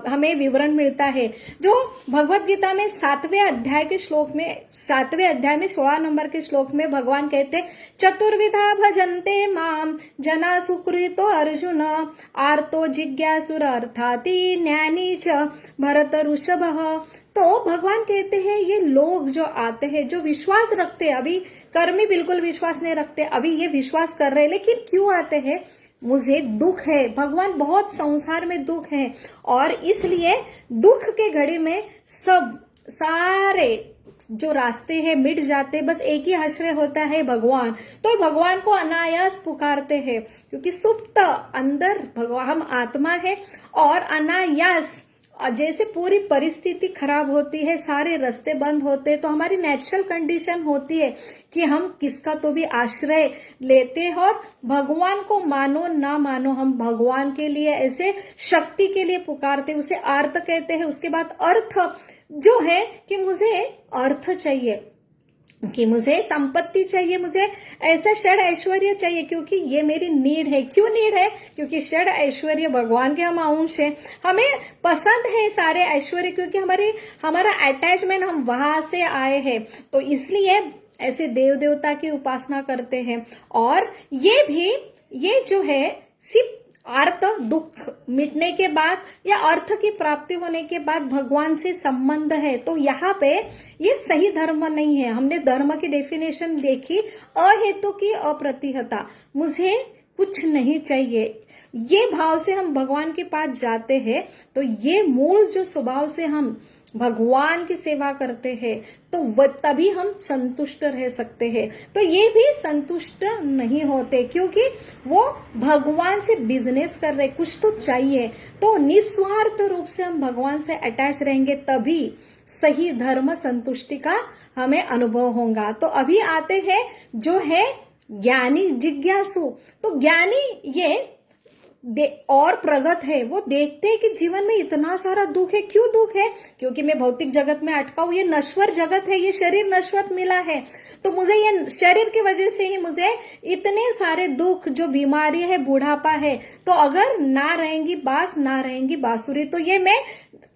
हमें विवरण मिलता है, जो भगवत गीता में 7वें अध्याय में 16 नंबर के श्लोक में भगवान कहते, चतुर्विधा भजन्ते माम जना सुकृतो अर्जुन आर्तो जिज्ञासुर अर्थाति ज्ञानी च भरत ऋषभः। तो भगवान कहते हैं ये लोग जो आते हैं, जो विश्वास रखते हैं, अभी कर्मी बिल्कुल विश्वास नहीं रखते, अभी ये विश्वास कर रहे हैं, लेकिन क्यों आते हैं, मुझे दुख है, भगवान बहुत संसार में दुख है, और इसलिए दुख के घड़ी में सब सारे जो रास्ते हैं मिट जाते, बस एक ही आश्रय होता है, भगवान। तो भगवान को अनायास पुकारते हैं, क्योंकि सुप्त अंदर भगवान, हम आत्मा है, और अनायास जैसे पूरी परिस्थिति खराब होती है, सारे रास्ते बंद होते, तो हमारी नेचुरल कंडीशन होती है कि हम किसका तो भी आश्रय लेते हैं, और भगवान को मानो ना मानो, हम भगवान के लिए ऐसे शक्ति के लिए पुकारते, उसे अर्थ कहते हैं। उसके बाद अर्थ जो है कि मुझे अर्थ चाहिए, कि मुझे संपत्ति चाहिए, मुझे ऐसा षड ऐश्वर्य चाहिए, क्योंकि ये मेरी नीड है। क्यों नीड है, क्योंकि षड ऐश्वर्य भगवान के हम अंश है, हमें पसंद है सारे ऐश्वर्य, क्योंकि हमारा अटैचमेंट, हम वहां से आए हैं, तो इसलिए ऐसे देव देवता की उपासना करते हैं। और ये जो है सिर्फ अर्थ दुख मिटने के बाद या अर्थ की प्राप्ति होने के बाद भगवान से संबंध है, तो यहाँ पे ये सही धर्म नहीं है। हमने धर्म की डेफिनेशन देखी, अहेतु की अप्रतिहता, मुझे कुछ नहीं चाहिए, ये भाव से हम भगवान के पास जाते हैं, तो ये मूल जो स्वभाव से हम भगवान की सेवा करते हैं, तो तभी हम संतुष्ट रह सकते हैं। तो ये भी संतुष्ट नहीं होते, क्योंकि वो भगवान से बिजनेस कर रहे, कुछ तो चाहिए। तो निस्वार्थ रूप से हम भगवान से अटैच रहेंगे, तभी सही धर्म संतुष्टि का हमें अनुभव होगा। तो अभी आते हैं जो है ज्ञानी जिज्ञासु। तो ज्ञानी ये और प्रगत है, वो देखते हैं कि जीवन में इतना सारा दुख है। क्यों दुख है, क्योंकि मैं भौतिक जगत में अटका हूं, ये नश्वर जगत है, ये शरीर नश्वर मिला है, तो मुझे ये शरीर की वजह से ही मुझे इतने सारे दुख, जो बीमारी है, बुढ़ापा है, तो अगर ना रहेंगी बांस, ना रहेंगी बांसुरी, तो ये मैं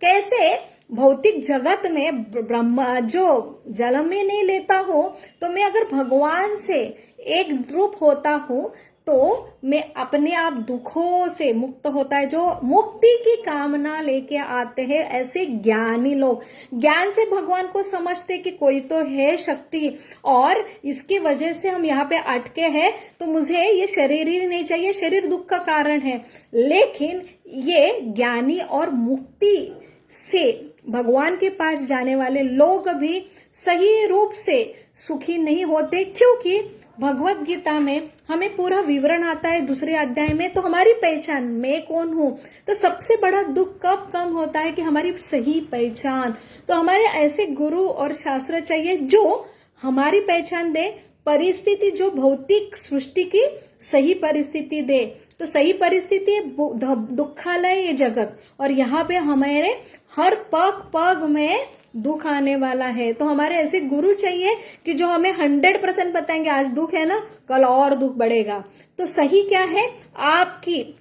कैसे भौतिक जगत में ब्रह्मा जो जन्म में नहीं लेता हूं, तो मैं अगर भगवान से एक रूप होता हूं, तो मैं अपने आप दुखों से मुक्त होता है। जो मुक्ति की कामना लेके आते हैं, ऐसे ज्ञानी लोग ज्ञान से भगवान को समझते कि कोई तो है शक्ति, और इसकी वजह से हम यहाँ पे अटके हैं, तो मुझे ये शरीर ही नहीं चाहिए, शरीर दुख का कारण है। लेकिन ये ज्ञानी और मुक्ति से भगवान के पास जाने वाले लोग भी सही रूप से सुखी नहीं होते, क्योंकि भगवत गीता में हमें पूरा विवरण आता है 2 अध्याय में। तो हमारी पहचान, मैं कौन हूं, तो सबसे बड़ा दुख कब कम होता है कि हमारी सही पहचान। तो हमारे ऐसे गुरु और शास्त्र चाहिए जो हमारी पहचान दे, परिस्थिति जो भौतिक सृष्टि की सही परिस्थिति दे। तो सही परिस्थिति दुखालय ये जगत, और यहाँ पे हमारे हर पग पग में दुख आने वाला है। तो हमारे ऐसे गुरु चाहिए कि जो हमें 100% बताएंगे, आज दुख है ना, कल और दुख बढ़ेगा। तो सही क्या है, आपकी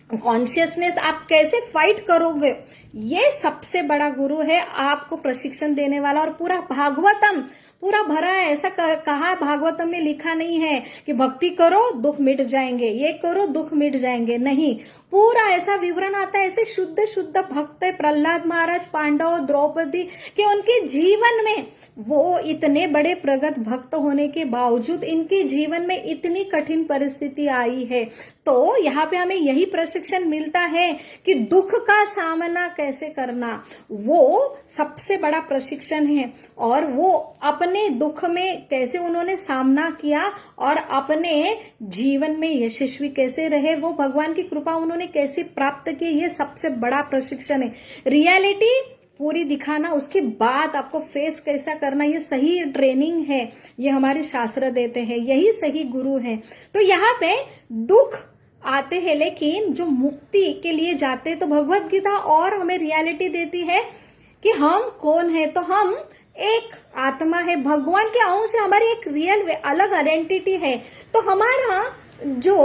कॉन्शियसनेस, आप कैसे फाइट करोगे, ये सबसे बड़ा गुरु है आपको प्रशिक्षण देने वाला। और पूरा भागवतम पूरा भरा है, ऐसा कहा भागवतम में लिखा नहीं है कि भक्ति करो दुख मिट जाएंगे, ये करो दुख मिट जाएंगे, नहीं, पूरा ऐसा विवरण आता है। ऐसे शुद्ध शुद्ध भक्त है प्रहलाद महाराज, पांडव, द्रौपदी, कि उनके जीवन में वो इतने बड़े प्रगत भक्त होने के बावजूद इनके जीवन में इतनी कठिन परिस्थिति आई है। तो यहाँ पे हमें यही प्रशिक्षण मिलता है कि दुख का सामना कैसे करना, वो सबसे बड़ा प्रशिक्षण है। और वो अपने दुख में कैसे उन्होंने सामना किया और अपने जीवन में यशस्वी कैसे रहे, वो भगवान की कृपा उन्होंने कैसे प्राप्त की, ये सबसे बड़ा प्रशिक्षण है। रियलिटी पूरी दिखाना, उसके बाद आपको फेस कैसा करना, ये सही ट्रेनिंग है, ये हमारे शास्त्र देते हैं, यही सही गुरु है। तो यहाँ पे दुख आते हैं, लेकिन जो मुक्ति के लिए जाते हैं तो भगवत गीता और हमें रियलिटी देती है कि हम कौन है। तो हम एक आत्मा है, भगवान के अंश है, हमारी एक रियल अलग आइडेंटिटी है। तो हमारा जो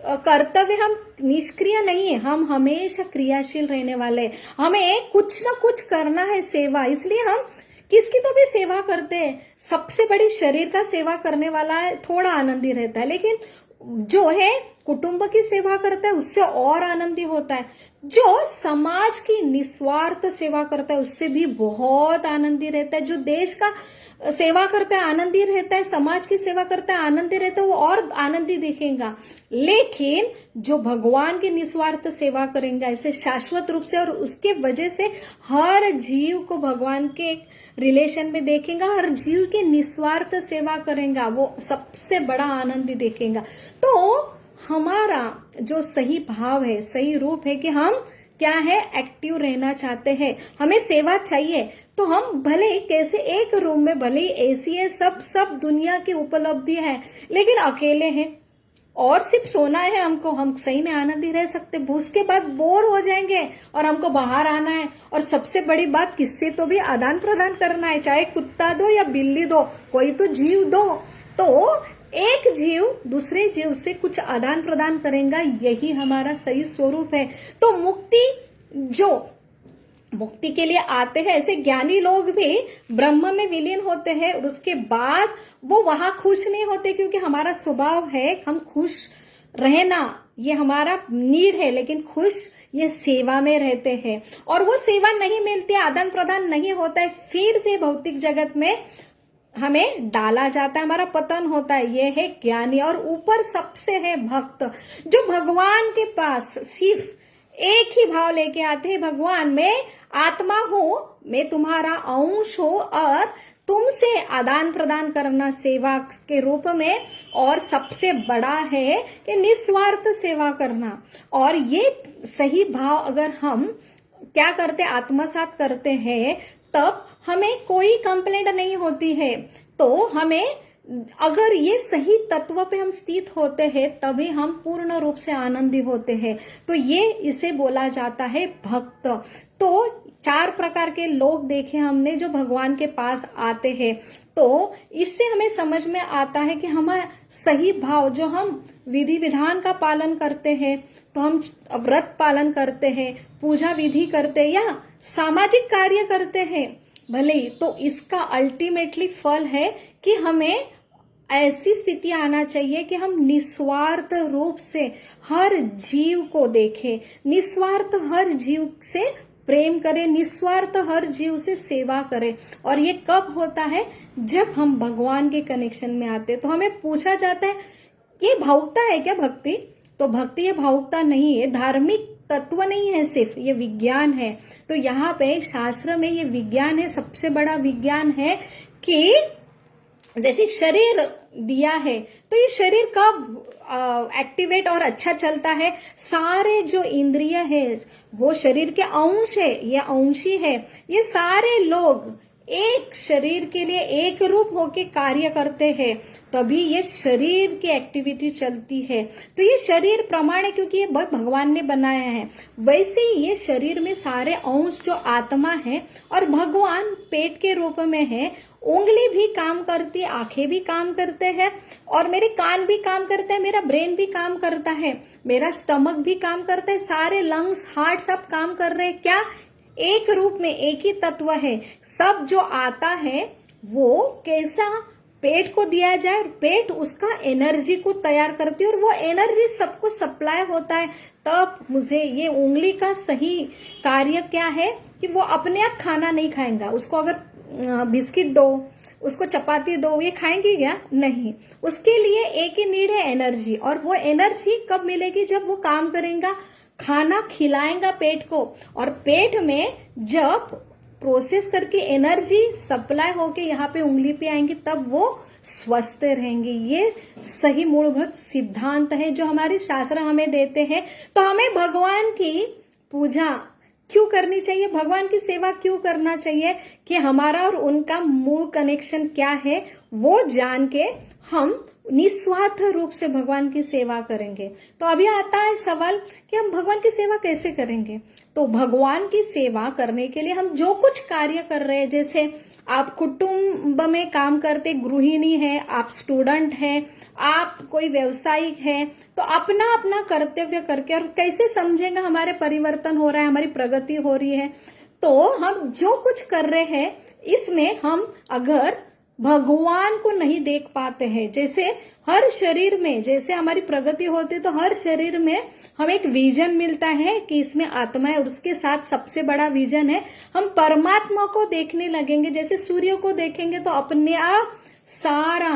कर्तव्य, हम निष्क्रिय नहीं है, हम हमेशा क्रियाशील रहने वाले। हमें कुछ ना कुछ करना है, सेवा। इसलिए हम किसकी तो भी सेवा करते हैं। सबसे बड़ी शरीर का सेवा करने वाला है, थोड़ा आनंदी रहता है, लेकिन जो है कुटुंब की सेवा करता है उससे और आनंदी होता है। जो समाज की निस्वार्थ सेवा करता है उससे भी बहुत आनंदी रहता है। जो देश का सेवा करता है आनंदी रहता है, समाज की सेवा करता है आनंदी रहता है, वो और आनंदी दिखेगा। लेकिन जो भगवान की निस्वार्थ सेवा करेंगे ऐसे शाश्वत रूप से, और उसके वजह से हर जीव को भगवान के एक रिलेशन में देखेगा, हर जीव की निस्वार्थ सेवा करेगा, वो सबसे बड़ा आनंदी देखेगा। तो हमारा जो सही भाव है, सही रूप है कि हम क्या है, एक्टिव रहना चाहते हैं, हमें सेवा चाहिए। तो हम भले कैसे एक रूम में, भले एसी है, सब दुनिया की उपलब्धि है, लेकिन अकेले हैं और सिर्फ सोना है हमको, हम सही में आनंदी रह सकते। उसके बाद बोर हो जाएंगे और हमको बाहर आना है। और सबसे बड़ी बात, किससे तो भी आदान प्रदान करना है, चाहे कुत्ता दो या बिल्ली दो, कोई तो जीव दो। तो एक जीव दूसरे जीव से कुछ आदान प्रदान करेगा, यही हमारा सही स्वरूप है। तो मुक्ति के लिए आते हैं, ऐसे ज्ञानी लोग भी ब्रह्म में विलीन होते हैं और उसके बाद वो वहां खुश नहीं होते, क्योंकि हमारा स्वभाव है हम खुश रहना, ये हमारा नीड है, लेकिन खुश ये सेवा में रहते हैं। और वो सेवा नहीं मिलती, आदान प्रदान नहीं होता है, फिर से भौतिक जगत में हमें डाला जाता है, हमारा पतन होता है। ये है ज्ञानी। और ऊपर सबसे है भक्त, जो भगवान के पास सिर्फ एक ही भाव लेके आते हैं, भगवान मैं आत्मा हूं, मैं तुम्हारा अंश हूं और तुमसे आदान प्रदान करना सेवा के रूप में, और सबसे बड़ा है कि निस्वार्थ सेवा करना। और ये सही भाव अगर हम क्या करते, आत्मसात करते हैं, तब हमें कोई कंप्लेंट नहीं होती है। तो हमें अगर ये सही तत्व पे हम स्थित होते हैं, तभी हम पूर्ण रूप से आनंदी होते हैं। तो ये इसे बोला जाता है भक्त। तो 4 प्रकार के लोग देखे हमने जो भगवान के पास आते हैं। तो इससे हमें समझ में आता है कि हमारा सही भाव, जो हम विधि विधान का पालन करते हैं, तो हम व्रत पालन करते हैं, पूजा विधि करते हैं या सामाजिक कार्य करते हैं भले ही, तो इसका अल्टीमेटली फल है कि हमें ऐसी स्थिति आना चाहिए कि हम निस्वार्थ रूप से हर जीव को देखें, निस्वार्थ हर जीव से प्रेम करें, निस्वार्थ हर जीव से सेवा करें। और ये कब होता है, जब हम भगवान के कनेक्शन में आते हैं। तो हमें पूछा जाता है, ये भावुकता है क्या भक्ति? तो भक्ति ये भावुकता नहीं है, धार्मिक तत्व नहीं है, सिर्फ ये विज्ञान है। तो यहाँ पे शास्त्र में ये विज्ञान है, सबसे बड़ा विज्ञान है कि जैसे शरीर दिया है, तो ये शरीर कब एक्टिवेट और अच्छा चलता है, सारे जो इंद्रिय है वो शरीर के अंश है, ये अंशी है, ये सारे लोग एक शरीर के लिए एक रूप होके कार्य करते हैं, तभी ये शरीर की एक्टिविटी चलती है। तो ये शरीर प्रमाण है, क्योंकि ये भगवान ने बनाया है। वैसे ही ये शरीर में सारे अंश जो आत्मा है, और भगवान पेट के रूप में है, उंगली भी काम करती है, आंखें भी काम करते हैं, और मेरे कान भी काम करते हैं, मेरा ब्रेन भी काम करता है, मेरा स्टमक भी काम करता है, सारे लंग्स, हार्ट सब काम कर रहे हैं। क्या? एक रूप में, एक ही तत्व है। सब जो आता है वो कैसा पेट को दिया जाए, और पेट उसका एनर्जी को तैयार करती है, और वो एनर्जी सबको सप्लाई होता है। तब मुझे ये उंगली का सही कार्य क्या है कि वो अपने आप खाना नहीं खाएगा। उसको अगर बिस्किट दो, उसको चपाती दो, ये खाएंगी क्या? नहीं। उसके लिए एक ही नीड है, एनर्जी। और वो एनर्जी कब मिलेगी? जब वो काम करेगा, खाना खिलाएगा पेट को, और पेट में जब प्रोसेस करके एनर्जी सप्लाई होके यहाँ पे उंगली पे आएंगी, तब वो स्वस्थ रहेंगे। ये सही मूलभूत सिद्धांत है जो हमारे शास्त्र हमें देते हैं। तो हमें भगवान की पूजा क्यों करनी चाहिए, भगवान की सेवा क्यों करना चाहिए, कि हमारा और उनका मूल कनेक्शन क्या है, वो जान के हम निस्वार्थ रूप से भगवान की सेवा करेंगे। तो अभी आता है सवाल कि हम भगवान की सेवा कैसे करेंगे। तो भगवान की सेवा करने के लिए हम जो कुछ कार्य कर रहे हैं, जैसे आप कुटुंब में काम करते गृहिणी है, आप स्टूडेंट हैं, आप कोई व्यवसायिक है, तो अपना अपना कर्तव्य करके, और कैसे समझेंगे हमारे परिवर्तन हो रहा है, हमारी प्रगति हो रही है। तो हम जो कुछ कर रहे हैं इसमें हम अगर भगवान को नहीं देख पाते हैं, जैसे हर शरीर में जैसे हमारी प्रगति होती है तो हर शरीर में हमें एक विजन मिलता है कि इसमें आत्मा है, और उसके साथ सबसे बड़ा विजन है हम परमात्मा को देखने लगेंगे। जैसे सूर्य को देखेंगे तो अपने आप सारा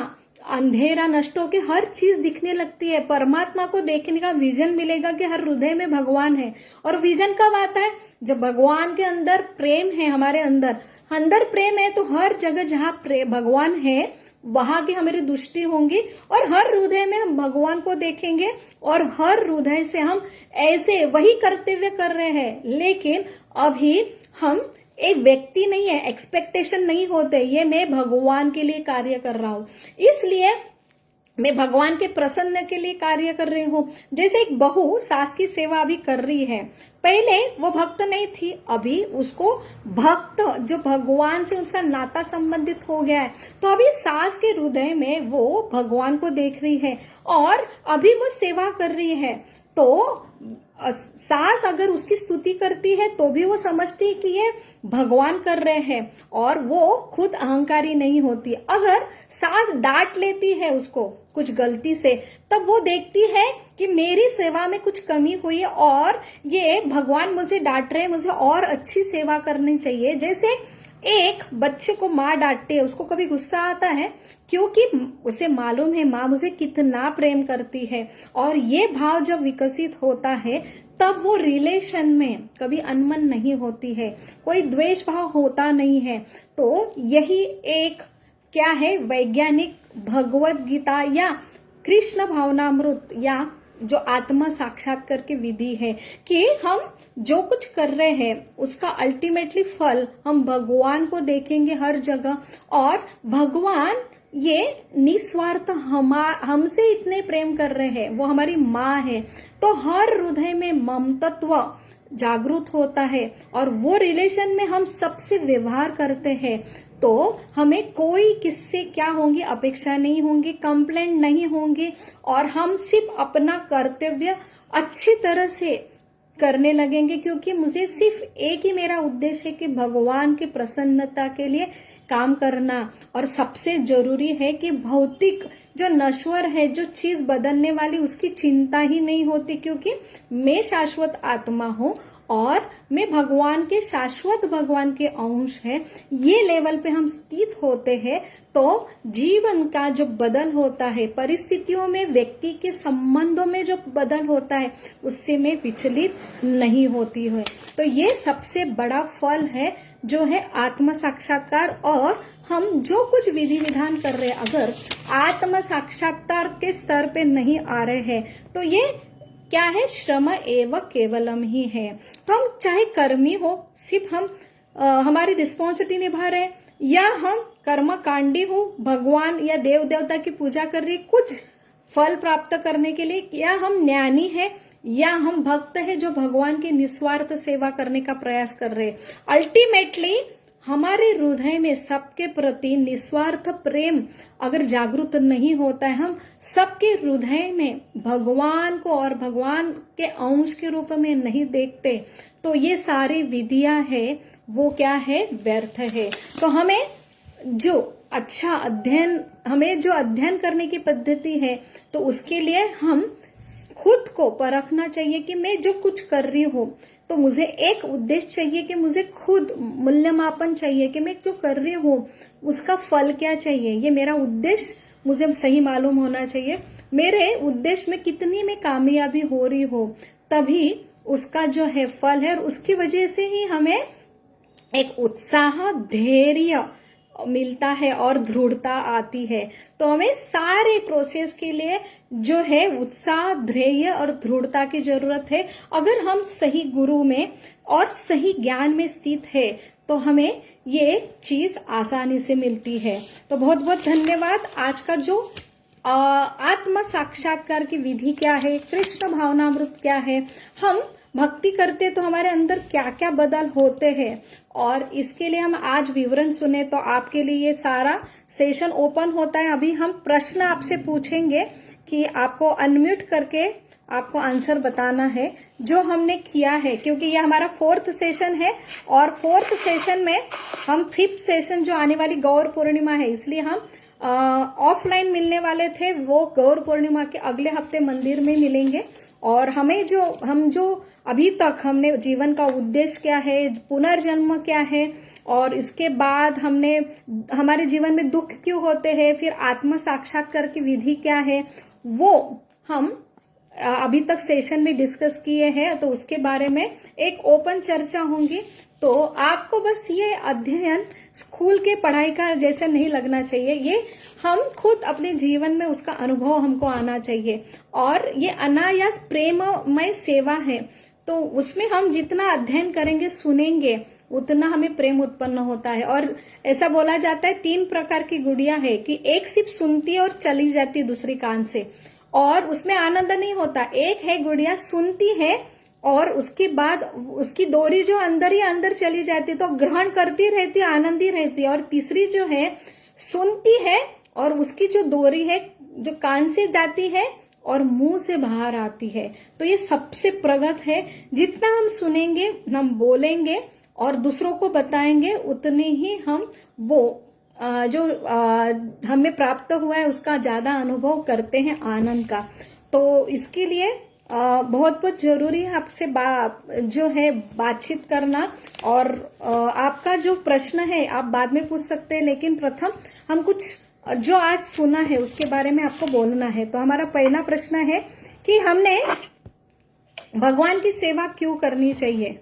अंधेरा नष्ट होकर हर चीज दिखने लगती है। परमात्मा को देखने का विजन मिलेगा कि हर हृदय में भगवान है। और विजन कब आता है? जब भगवान के अंदर प्रेम है, हमारे अंदर प्रेम है, तो हर जगह जहाँ भगवान है वहां की हमारी दृष्टि होंगी, और हर हृदय में हम भगवान को देखेंगे, और हर हृदय से हम ऐसे वही कर्तव्य कर रहे हैं। लेकिन अभी हम एक व्यक्ति नहीं है, एक्सपेक्टेशन नहीं होते, ये मैं भगवान के लिए कार्य कर रहा हूं, इसलिए मैं भगवान के प्रसन्न के लिए कार्य कर रही हूँ। जैसे एक बहू सास की सेवा अभी कर रही है, पहले वो भक्त नहीं थी, अभी उसको भक्त जो भगवान से उसका नाता संबंधित हो गया है, तो अभी सास के हृदय में वो भगवान को देख रही है और अभी वो सेवा कर रही है। तो सास अगर उसकी स्तुति करती है तो भी वो समझती है कि ये भगवान कर रहे हैं, और वो खुद अहंकारी नहीं होती। अगर सास डांट लेती है उसको कुछ गलती से, तब वो देखती है कि मेरी सेवा में कुछ कमी हुई है और ये भगवान मुझे डांट रहे हैं, मुझे और अच्छी सेवा करनी चाहिए। जैसे एक बच्चे को माँ डांटती है, उसको कभी गुस्सा आता है, क्योंकि उसे मालूम है माँ मुझे कितना प्रेम करती है, और ये भाव जब विकसित होता है तब वो रिलेशन में कभी अनमन नहीं होती है, कोई द्वेष भाव होता नहीं है। तो यही एक क्या है, वैज्ञानिक भगवत गीता या कृष्ण भावनामृत या जो आत्मा साक्षात्कार की विधि है कि हम जो कुछ कर रहे हैं उसका अल्टीमेटली फल हम भगवान को देखेंगे हर जगह, और भगवान ये निस्वार्थ हमसे इतने प्रेम कर रहे हैं, वो हमारी माँ है, तो हर हृदय में ममतत्व जागृत होता है, और वो रिलेशन में हम सबसे व्यवहार करते हैं, तो हमें कोई किससे क्या होंगी अपेक्षा नहीं होंगी, कंप्लेंट नहीं होंगी, और हम सिर्फ अपना कर्तव्य अच्छी तरह से करने लगेंगे, क्योंकि मुझे सिर्फ एक ही मेरा उद्देश्य है कि भगवान की प्रसन्नता के लिए काम करना। और सबसे जरूरी है कि भौतिक जो नश्वर है, जो चीज बदलने वाली, उसकी चिंता ही नहीं होती, क्योंकि मैं शाश्वत आत्मा हूँ और मैं भगवान के शाश्वत भगवान के अंश है। ये लेवल पे हम स्थित होते हैं तो जीवन का जो बदल होता है, परिस्थितियों में, व्यक्ति के संबंधों में जो बदल होता है, उससे मैं विचलित नहीं होती है। तो ये सबसे बड़ा फल है जो है आत्म साक्षात्कार। और हम जो कुछ विधि विधान कर रहे हैं, अगर आत्म साक्षात्कार के स्तर पे नहीं आ रहे हैं तो ये क्या है, श्रम एव केवलम ही है। तो हम चाहे कर्मी हो, सिर्फ हम हमारी रिस्पॉन्सिबिलिटी निभा रहे हैं, या हम कर्म कांडी हो, भगवान या देव देवता की पूजा कर रही कुछ फल प्राप्त करने के लिए, या हम ज्ञानी है, या हम भक्त है जो भगवान की निस्वार्थ सेवा करने का प्रयास कर रहे हैं। अल्टीमेटली हमारे हृदय में सबके प्रति निस्वार्थ प्रेम अगर जागृत नहीं होता है, हम सबके हृदय में भगवान को और भगवान के अंश के रूप में नहीं देखते, तो ये सारी विधियां है वो क्या है, व्यर्थ है। तो हमें जो अच्छा अध्ययन, हमें जो अध्ययन करने की पद्धति है, तो उसके लिए हम खुद को परखना चाहिए कि मैं जो कुछ कर रही हूँ, तो मुझे एक उद्देश्य चाहिए कि मुझे खुद मूल्यमापन चाहिए कि मैं जो कर रही हूँ उसका फल क्या चाहिए। ये मेरा उद्देश्य मुझे सही मालूम होना चाहिए, मेरे उद्देश्य में कितनी मैं कामयाबी हो रही हो, तभी उसका जो है फल है, और उसकी वजह से ही हमें एक उत्साह, धैर्य मिलता है और दृढ़ता आती है। तो हमें सारे प्रोसेस के लिए जो है उत्साह, धैर्य और दृढ़ता की जरूरत है। अगर हम सही गुरु में और सही ज्ञान में स्थित है तो हमें ये चीज आसानी से मिलती है। तो बहुत बहुत धन्यवाद। आज का जो आत्म साक्षात्कार की विधि क्या है, कृष्ण भावनामृत क्या है, हम भक्ति करते तो हमारे अंदर क्या क्या बदल होते हैं, और इसके लिए हम आज विवरण सुने तो आपके लिए ये सारा सेशन ओपन होता है। अभी हम प्रश्न आपसे पूछेंगे कि आपको अनम्यूट करके आपको आंसर बताना है जो हमने किया है, क्योंकि ये हमारा 4th सेशन है और 4th सेशन में हम 5th सेशन जो आने वाली गौर पूर्णिमा है, इसलिए हम ऑफलाइन मिलने वाले थे, वो गौर पूर्णिमा के अगले हफ्ते मंदिर में मिलेंगे। और हम जो अभी तक हमने जीवन का उद्देश्य क्या है, पुनर्जन्म क्या है, और इसके बाद हमने हमारे जीवन में दुख क्यों होते हैं, फिर आत्म साक्षात्कार की विधि क्या है, वो हम अभी तक सेशन में डिस्कस किए हैं। तो उसके बारे में एक ओपन चर्चा होंगी। तो आपको बस ये अध्ययन स्कूल के पढ़ाई का जैसे नहीं लगना चाहिए, ये हम खुद अपने जीवन में उसका अनुभव हमको आना चाहिए। और ये अनायास प्रेममय सेवा है, तो उसमें हम जितना अध्ययन करेंगे, सुनेंगे, उतना हमें प्रेम उत्पन्न होता है। और ऐसा बोला जाता है 3 प्रकार की गुड़िया है कि एक सिर्फ सुनती है और चली जाती है दूसरी कान से, और उसमें आनंद नहीं होता। एक है गुड़िया सुनती है और उसके बाद उसकी डोरी जो अंदर ही अंदर चली जाती, तो ग्रहण करती रहती, आनंदी रहती है। और तीसरी जो है सुनती है और उसकी जो डोरी है जो कान से जाती है और मुंह से बाहर आती है, तो ये सबसे प्रगत है। जितना हम सुनेंगे, हम बोलेंगे और दूसरों को बताएंगे, उतने ही हम वो जो हमें प्राप्त हुआ है उसका ज्यादा अनुभव करते हैं, आनंद का। तो इसके लिए बहुत बहुत जरूरी है आपसे जो है बातचीत करना। और आपका जो प्रश्न है आप बाद में पूछ सकते हैं, लेकिन प्रथम हम कुछ जो आज सुना है उसके बारे में आपको बोलना है। तो हमारा पहला प्रश्न है कि हमने भगवान की सेवा क्यों करनी चाहिए,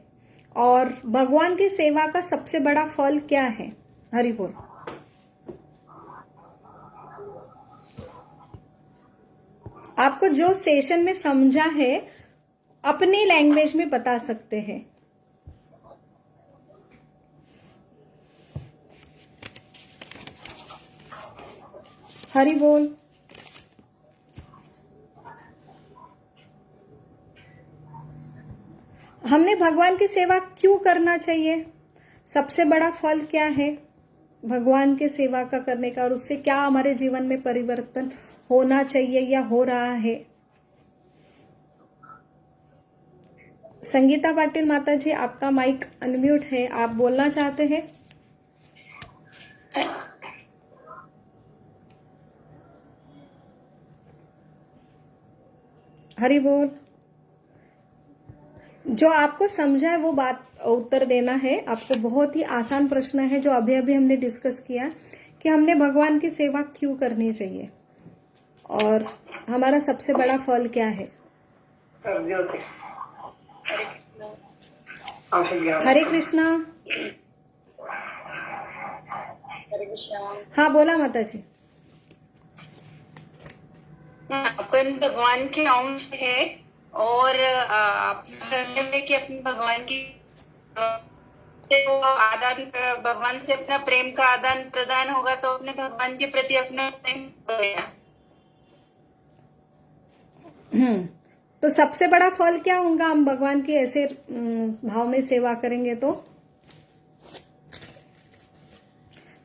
और भगवान की सेवा का सबसे बड़ा फल क्या है। हरि बोल। आपको जो सेशन में समझा है अपनी लैंग्वेज में बता सकते हैं। हरि बोल। हमने भगवान की सेवा क्यों करना चाहिए, सबसे बड़ा फल क्या है भगवान के सेवा का करने का, और उससे क्या हमारे जीवन में परिवर्तन होना चाहिए या हो रहा है। संगीता पाटिल माता जी, आपका माइक अनम्यूट है, आप बोलना चाहते हैं। हरि बोल। जो आपको समझा है वो बात उत्तर देना है। आपको बहुत ही आसान प्रश्न है जो अभी अभी हमने डिस्कस किया कि हमने भगवान की सेवा क्यों करनी चाहिए और हमारा सबसे बड़ा फल क्या है। हरे कृष्णा। हाँ बोला माता जी। अपन भगवान के अंश है और कि अपने भगवान की आदान भगवान से अपना प्रेम का आदान प्रदान होगा तो अपने भगवान के प्रति अपना प्रेम बढ़ेगा। तो सबसे बड़ा फल क्या होगा हम भगवान की ऐसे भाव में सेवा करेंगे तो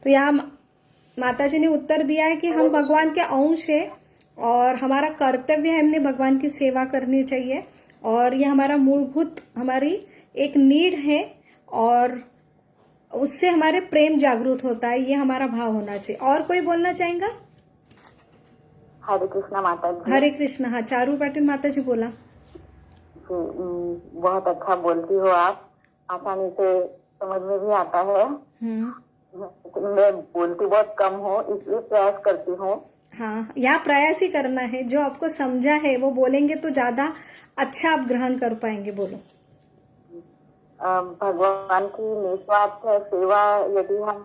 यहाँ माता जी ने उत्तर दिया है कि हम भगवान के अंश है और हमारा कर्तव्य है हमने भगवान की सेवा करनी चाहिए, और ये हमारा मूलभूत हमारी एक नीड है और उससे हमारे प्रेम जागृत होता है, ये हमारा भाव होना चाहिए। और कोई बोलना चाहेगा। हरे कृष्णा माता जी। हरे कृष्णा। हाँ चारू पाटिल माता जी बोला। बहुत अच्छा बोलती हो आप, आसानी से समझ में भी आता है। मैं बोलती बहुत कम हूँ इसलिए प्रयास करती हूँ। हाँ यहाँ प्रयास ही करना है, जो आपको समझा है वो बोलेंगे तो ज्यादा अच्छा आप ग्रहण कर पाएंगे। बोलो। भगवान की निस्वार्थ सेवा यदि हम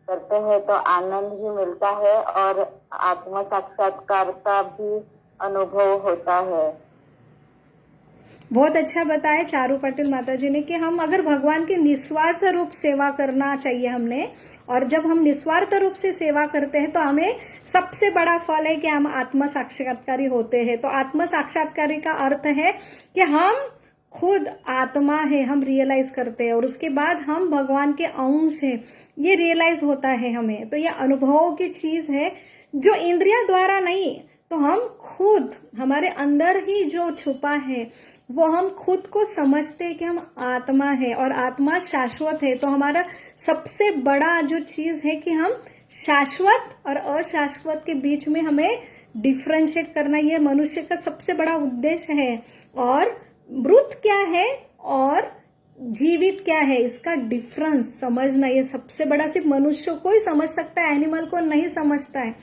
करते हैं तो आनंद ही मिलता है और आत्म साक्षात्कार का भी अनुभव होता है। बहुत अच्छा बताया चारू पटेल माता जी ने कि हम अगर भगवान की निस्वार्थ रूप सेवा करना चाहिए हमने, और जब हम निस्वार्थ रूप से सेवा करते हैं तो हमें सबसे बड़ा फल है कि हम आत्म साक्षात्कारी होते हैं। तो आत्म साक्षात्कारी का अर्थ है कि हम खुद आत्मा है, हम रियलाइज करते हैं, और उसके बाद हम भगवान के अंश हैं, ये रियलाइज होता है हमें। तो ये अनुभव की चीज है जो इंद्रिया द्वारा नहीं, तो हम खुद हमारे अंदर ही जो छुपा है वो हम खुद को समझते हैं कि हम आत्मा है और आत्मा शाश्वत है। तो हमारा सबसे बड़ा जो चीज है कि हम शाश्वत और अशाश्वत के बीच में हमें डिफरेंशिएट करना, ये मनुष्य का सबसे बड़ा उद्देश्य है। और मृत क्या है और जीवित क्या है, इसका डिफरेंस समझना, ये सबसे बड़ा सिर्फ मनुष्य को ही समझ सकता है, एनिमल को नहीं समझता है।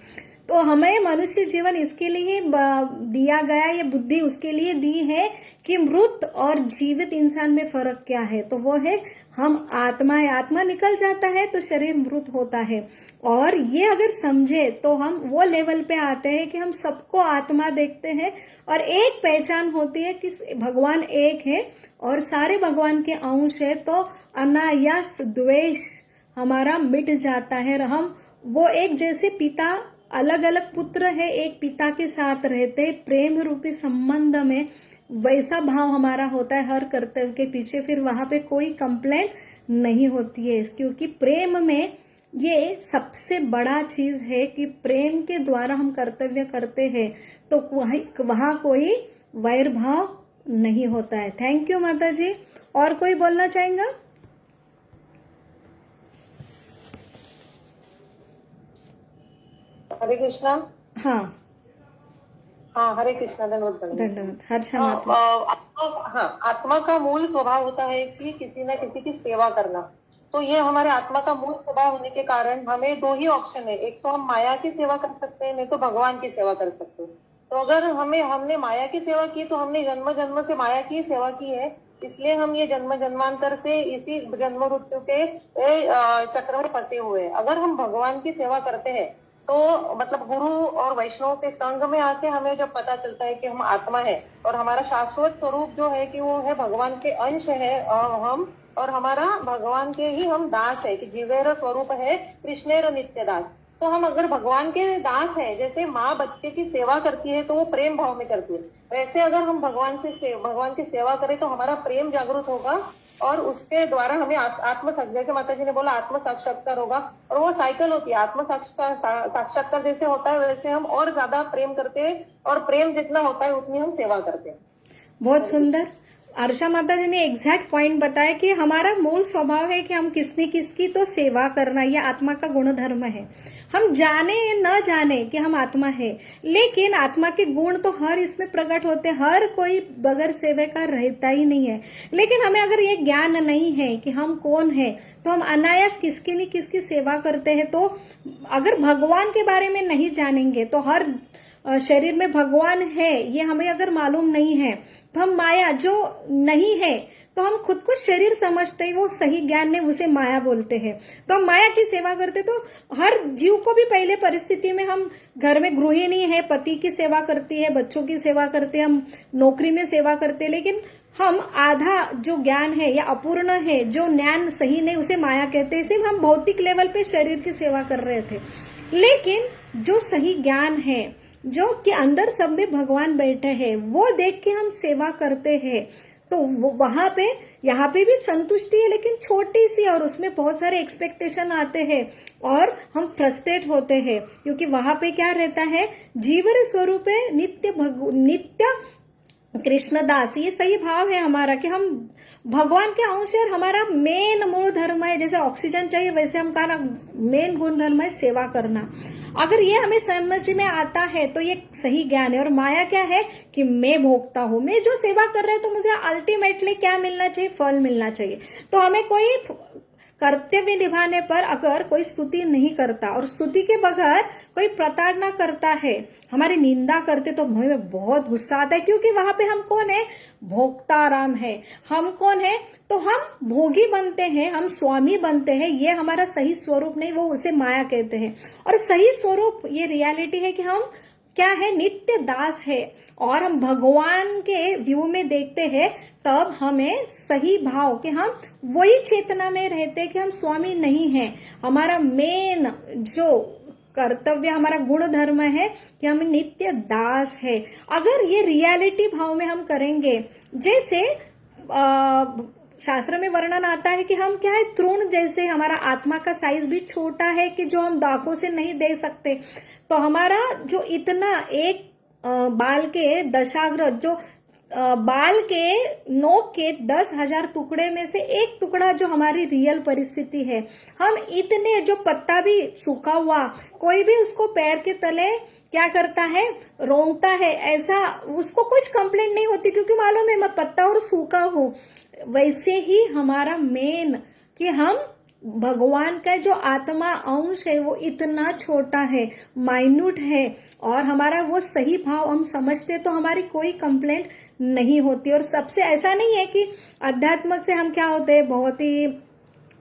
तो हमें मनुष्य जीवन इसके लिए दिया गया, ये बुद्धि उसके लिए दी है कि मृत और जीवित इंसान में फर्क क्या है। तो वो है हम आत्मा है, आत्मा निकल जाता है तो शरीर मृत होता है। और ये अगर समझे तो हम वो लेवल पे आते हैं कि हम सबको आत्मा देखते हैं, और एक पहचान होती है कि भगवान एक है और सारे भगवान के अंश है। तो अनायास द्वेष हमारा मिट जाता है, हम वो एक जैसे पिता, अलग अलग पुत्र है, एक पिता के साथ रहते प्रेम रूपी संबंध में, वैसा भाव हमारा होता है हर कर्तव्य के पीछे। फिर वहां पे कोई कंप्लेंट नहीं होती है, क्योंकि प्रेम में ये सबसे बड़ा चीज है कि प्रेम के द्वारा हम कर्तव्य करते हैं तो वहां कोई वैर भाव नहीं होता है। थैंक यू माता जी। और कोई बोलना चाहेगा? हरे कृष्णा। हाँ हाँ, हरे कृष्णा। धन्यवाद। धन्यवाद। हर्षा माता। आत्मा का मूल स्वभाव होता है कि किसी न किसी की सेवा करना। तो ये हमारे आत्मा का मूल स्वभाव होने के कारण हमें दो ही ऑप्शन है, एक तो हम माया की सेवा कर सकते हैं, नहीं तो भगवान की सेवा कर सकते हैं। तो अगर हमने माया की सेवा की तो हमने जन्म जन्म से माया की सेवा की है, इसलिए हम ये जन्म जन्मांतर से इसी जन्म मृत्यु के चक्र में फंसे हुए हैं। अगर हम भगवान की सेवा करते हैं तो मतलब गुरु और वैष्णव के संग में आके हमें जब पता चलता है कि हम आत्मा है और हमारा शाश्वत स्वरूप जो है कि वो है भगवान के अंश है, हम और हमारा भगवान के ही हम दास है, कि जीवेर स्वरूप है कृष्णेर नित्य दास। तो हम अगर भगवान के दास है, जैसे माँ बच्चे की सेवा करती है तो वो प्रेम भाव में करती है, वैसे अगर हम भगवान की सेवा करें तो हमारा प्रेम जागृत होगा और उसके द्वारा हमें जैसे माता जी ने बोला आत्म साक्षात्कार होगा। और वो साइकिल होती है, आत्म साक्षात्कार जैसे होता है वैसे हम और ज्यादा प्रेम करते हैं, और प्रेम जितना होता है उतनी हम सेवा करते हैं। बहुत सुंदर। अर्षा माता जी ने एग्जैक्ट पॉइंट बताया कि हमारा मूल स्वभाव है कि हम किसने किसकी तो सेवा करना, यह आत्मा का गुण धर्म है। हम जाने न जाने कि हम आत्मा है, लेकिन आत्मा के गुण तो हर इसमें प्रकट होते, हर कोई बगैर सेवा का रहता ही नहीं है। लेकिन हमें अगर ये ज्ञान नहीं है कि हम कौन है तो हम अनायास किसकी नहीं किसकी सेवा करते हैं। तो अगर भगवान के बारे में नहीं जानेंगे तो हर शरीर में भगवान है ये हमें अगर मालूम नहीं है तो हम माया जो नहीं है, तो हम खुद को शरीर समझते हैं, वो सही ज्ञान ने उसे माया बोलते हैं। तो हम माया की सेवा करते, तो हर जीव को भी पहले परिस्थिति में हम घर में गृहिणी है, पति की सेवा करती है, बच्चों की सेवा करते हैं, हम नौकरी में सेवा करते हैं, लेकिन हम आधा जो ज्ञान है या अपूर्ण है, जो ज्ञान सही नहीं, उसे माया कहते हैं। सिर्फ हम भौतिक लेवल पे शरीर की सेवा कर रहे थे, लेकिन जो सही ज्ञान है, जो कि अंदर सब में भगवान बैठे हैं, वो देख के हम सेवा करते हैं, तो वहां पे यहाँ पे भी संतुष्टि है, लेकिन छोटी सी, और उसमें बहुत सारे एक्सपेक्टेशन आते हैं और हम फ्रस्ट्रेट होते हैं, क्योंकि वहां पे क्या रहता है, जीवन स्वरूप है नित्य कृष्णदास। ये सही भाव है हमारा कि हम भगवान के अंश है, हमारा मेन मूल धर्म है। जैसे ऑक्सीजन चाहिए वैसे हम का मेन गुण धर्म है सेवा करना। अगर ये हमें समझ में आता है तो ये सही ज्ञान है। और माया क्या है कि मैं भोगता हूं, मैं जो सेवा कर रहा है तो मुझे अल्टीमेटली क्या मिलना चाहिए, फल मिलना चाहिए। तो हमें कोई कर्तव्य निभाने पर अगर कोई स्तुति नहीं करता और स्तुति के बगैर कोई प्रताड़ना करता है, हमारी निंदा करते, तो हमें बहुत गुस्सा आता है, क्योंकि वहां पे हम कौन है, भोक्ताराम है। हम कौन है, तो हम भोगी बनते हैं, हम स्वामी बनते हैं। ये हमारा सही स्वरूप नहीं, वो उसे माया कहते हैं। और सही स्वरूप ये रियलिटी है कि हम क्या है, नित्य दास है, और हम भगवान के व्यू में देखते हैं, तब हमें सही भाव कि हम वही चेतना में रहते कि हम स्वामी नहीं हैं। हमारा मेन जो कर्तव्य, हमारा गुण धर्म है कि हम नित्य दास है। अगर ये रियलिटी भाव में हम करेंगे, जैसे शास्त्र में वर्णन आता है कि हम क्या है, तृण जैसे, हमारा आत्मा का साइज भी छोटा है कि जो हम दांतों से नहीं दे सकते। तो हमारा जो इतना एक बाल के दशाग्र, जो बाल के नोक के 10,000 टुकड़े में से एक टुकड़ा जो हमारी रियल परिस्थिति है, हम इतने, जो पत्ता भी सूखा हुआ, कोई भी उसको पैर के तले क्या करता है, रोंगता है, ऐसा उसको कुछ कंप्लेंट नहीं होती क्योंकि मालूम है मैं पत्ता और सूखा हूं। वैसे ही हमारा मेन कि हम भगवान का जो आत्मा अंश है वो इतना छोटा है, माइन्यूट है, और हमारा वो सही भाव हम समझते तो हमारी कोई कंप्लेंट नहीं होती। और सबसे ऐसा नहीं है कि अध्यात्म से हम क्या होते हैं, बहुत ही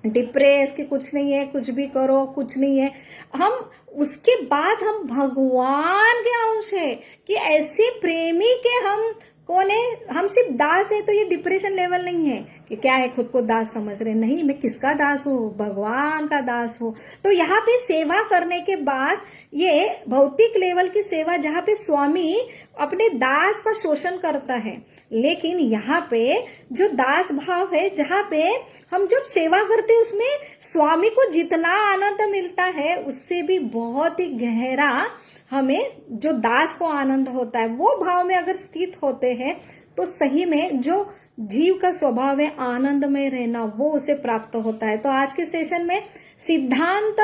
डिप्रेस कि कुछ नहीं है, कुछ भी करो कुछ नहीं है। हम उसके बाद हम भगवान के अंश है कि ऐसे प्रेमी के हम कौन है, हम सिर्फ दास है। तो ये डिप्रेशन लेवल नहीं है कि क्या है, खुद को दास समझ रहे, नहीं, मैं किसका दास हूँ, भगवान का दास हूँ। तो यहाँ पे सेवा करने के बाद ये भौतिक लेवल की सेवा, जहाँ पे स्वामी अपने दास का शोषण करता है, लेकिन यहाँ पे जो दास भाव है, जहाँ पे हम जब सेवा करते हैं उसमें स्वामी को जितना आनंद मिलता है उससे भी बहुत ही गहरा हमें जो दास को आनंद होता है, वो भाव में अगर स्थित होते हैं तो सही में जो जीव का स्वभाव है आनंद में रहना, वो उसे प्राप्त होता है। तो आज के सेशन में सिद्धांत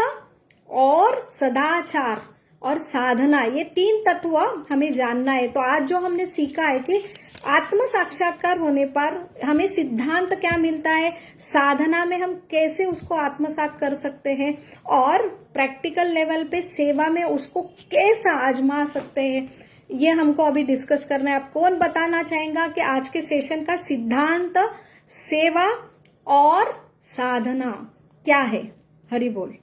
और सदाचार और साधना, ये 3 तत्व हमें जानना है। तो आज जो हमने सीखा है कि आत्म साक्षात्कार होने पर हमें सिद्धांत क्या मिलता है, साधना में हम कैसे उसको आत्मसात कर सकते हैं, और प्रैक्टिकल लेवल पे सेवा में उसको कैसा आजमा सकते हैं, ये हमको अभी डिस्कस करना है। आप कौन बताना चाहेगा कि आज के सेशन का सिद्धांत, सेवा और साधना क्या है? हरि बोल।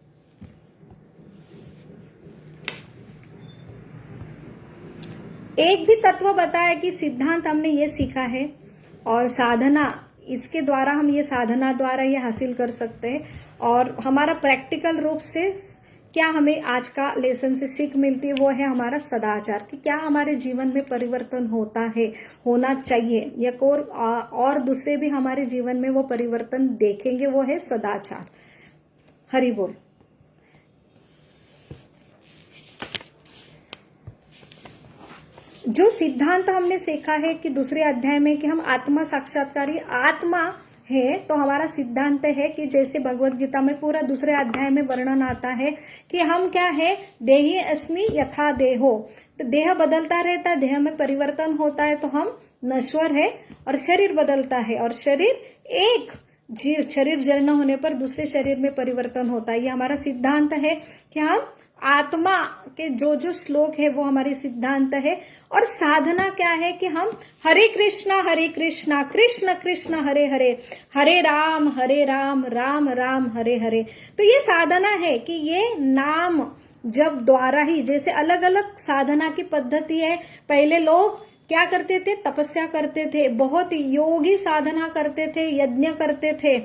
एक भी तत्व बताया कि सिद्धांत हमने ये सीखा है, और साधना इसके द्वारा हम ये साधना द्वारा ये हासिल कर सकते हैं। और हमारा प्रैक्टिकल रूप से क्या हमें आज का लेसन से सीख मिलती है, वो है हमारा सदाचार, कि क्या हमारे जीवन में परिवर्तन होता है, होना चाहिए, या और दूसरे भी हमारे जीवन में वो परिवर्तन देखेंगे, वो है सदाचार। हरि बोल। जो सिद्धांत हमने सीखा है कि दूसरे अध्याय में कि हम आत्मा साक्षात्कारी आत्मा है, तो हमारा सिद्धांत है कि जैसे भगवत गीता में पूरा दूसरे अध्याय में वर्णन आता है कि हम क्या है, देही अस्मि यथा देहो, तो देह बदलता रहता है, देह में परिवर्तन होता है, तो हम नश्वर है, और शरीर बदलता है, और शरीर एक जीव, शरीर जीर्ण होने पर दूसरे शरीर में परिवर्तन होता है। ये हमारा सिद्धांत है कि हम आत्मा के जो श्लोक है वो हमारे सिद्धांत है। और साधना क्या है कि हम हरे कृष्णा कृष्ण कृष्ण हरे हरे, हरे राम राम राम हरे हरे। तो ये साधना है कि ये नाम जब द्वारा ही, जैसे अलग अलग साधना की पद्धति है। पहले लोग क्या करते थे, तपस्या करते थे, बहुत योगी साधना करते थे, यज्ञ करते थे।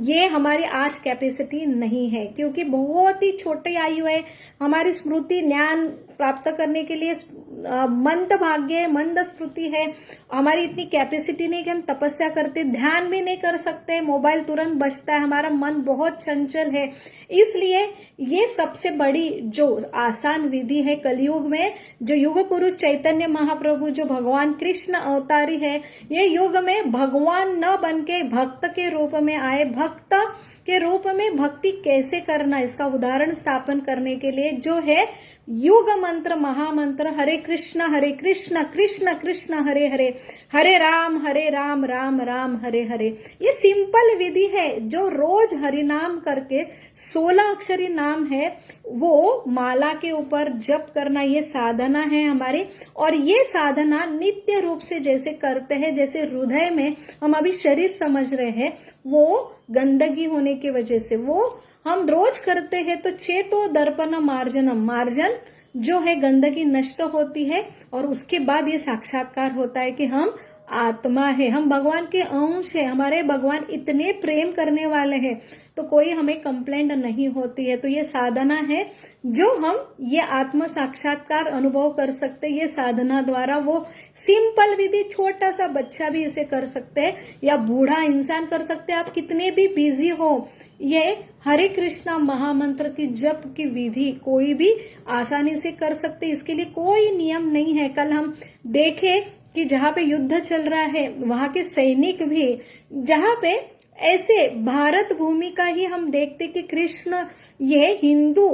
ये हमारी आज कैपेसिटी नहीं है, क्योंकि बहुत ही छोटी आयु है, हमारी स्मृति ज्ञान प्राप्त करने के लिए मंद भाग्य, मंद स्मृति है, हमारी इतनी कैपेसिटी नहीं कि हम तपस्या करते, ध्यान भी नहीं कर सकते, मोबाइल तुरंत बजता है, हमारा मन बहुत चंचल है। इसलिए ये सबसे बड़ी जो आसान विधि है कलयुग में, जो युग पुरुष चैतन्य महाप्रभु जो भगवान कृष्ण अवतारी है, ये युग में भगवान न बन के भक्त के रूप में आए, भक्त के रूप में भक्ति कैसे करना, इसका उदाहरण स्थापन करने के लिए जो है युग मंत्र, महामंत्र हरे कृष्ण कृष्ण कृष्ण हरे हरे, हरे राम राम राम हरे हरे। ये सिंपल विधि है जो रोज हरि नाम करके 16 अक्षरी नाम है वो माला के ऊपर जप करना, ये साधना है हमारी। और ये साधना नित्य रूप से जैसे करते हैं, जैसे हृदय में हम अभी शरीर समझ रहे हैं, वो गंदगी होने की वजह से वो हम रोज करते हैं। तो चेतो दर्पण मार्जनम, मार्जन जो है गंदगी नष्ट होती है और उसके बाद ये साक्षात्कार होता है कि हम आत्मा है, हम भगवान के अंश है, हमारे भगवान इतने प्रेम करने वाले हैं तो कोई हमें कंप्लेंट नहीं होती है। तो ये साधना है जो हम ये आत्म साक्षात्कार अनुभव कर सकते हैं। ये साधना द्वारा वो सिंपल विधि, छोटा सा बच्चा भी इसे कर सकते हैं या बूढ़ा इंसान कर सकते हैं। आप कितने भी बिजी हो, ये हरे कृष्णा महामंत्र की जप की विधि कोई भी आसानी से कर सकते। इसके लिए कोई नियम नहीं है। कल हम देखे कि जहां पे युद्ध चल रहा है वहां के सैनिक भी, जहां पे ऐसे भारत भूमि का ही हम देखते कि कृष्ण, ये हिंदू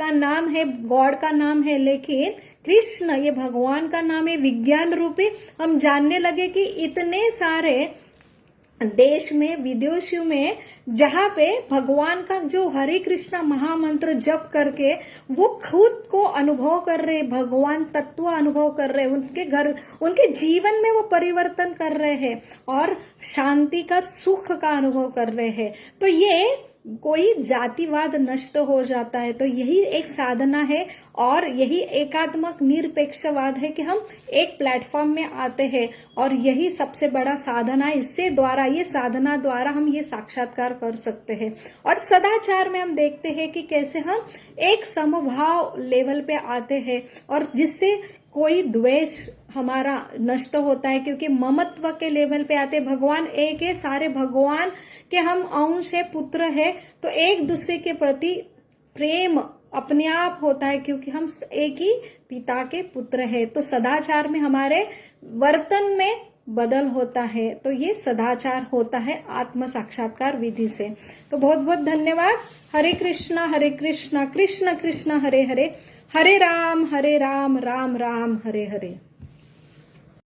का नाम है, गॉड का नाम है, लेकिन कृष्ण ये भगवान का नाम है। विज्ञान रूपी हम जानने लगे कि इतने सारे देश में, विदेशों में, जहां पे भगवान का जो हरे कृष्णा महामंत्र जप करके वो खुद को अनुभव कर रहे, भगवान तत्व अनुभव कर रहे, उनके घर, उनके जीवन में वो परिवर्तन कर रहे हैं और शांति का, सुख का अनुभव कर रहे हैं। तो ये कोई जातिवाद नष्ट हो जाता है। तो यही एक साधना है और यही एकात्मक निरपेक्षवाद है कि हम एक प्लेटफॉर्म में आते हैं और यही सबसे बड़ा साधना है। इससे द्वारा, ये साधना द्वारा हम ये साक्षात्कार कर सकते हैं। और सदाचार में हम देखते हैं कि कैसे हम एक समभाव लेवल पे आते हैं और जिससे कोई द्वेष हमारा नष्ट होता है, क्योंकि ममत्व के लेवल पे आते। भगवान एक है, सारे भगवान के हम अंश है, पुत्र है, तो एक दूसरे के प्रति प्रेम अपने आप होता है क्योंकि हम एक ही पिता के पुत्र है। तो सदाचार में हमारे वर्तन में बदल होता है। तो ये सदाचार होता है आत्म साक्षात्कार विधि से। तो बहुत बहुत धन्यवाद। हरे कृष्णा कृष्ण कृष्ण हरे हरे, हरे राम राम राम हरे हरे।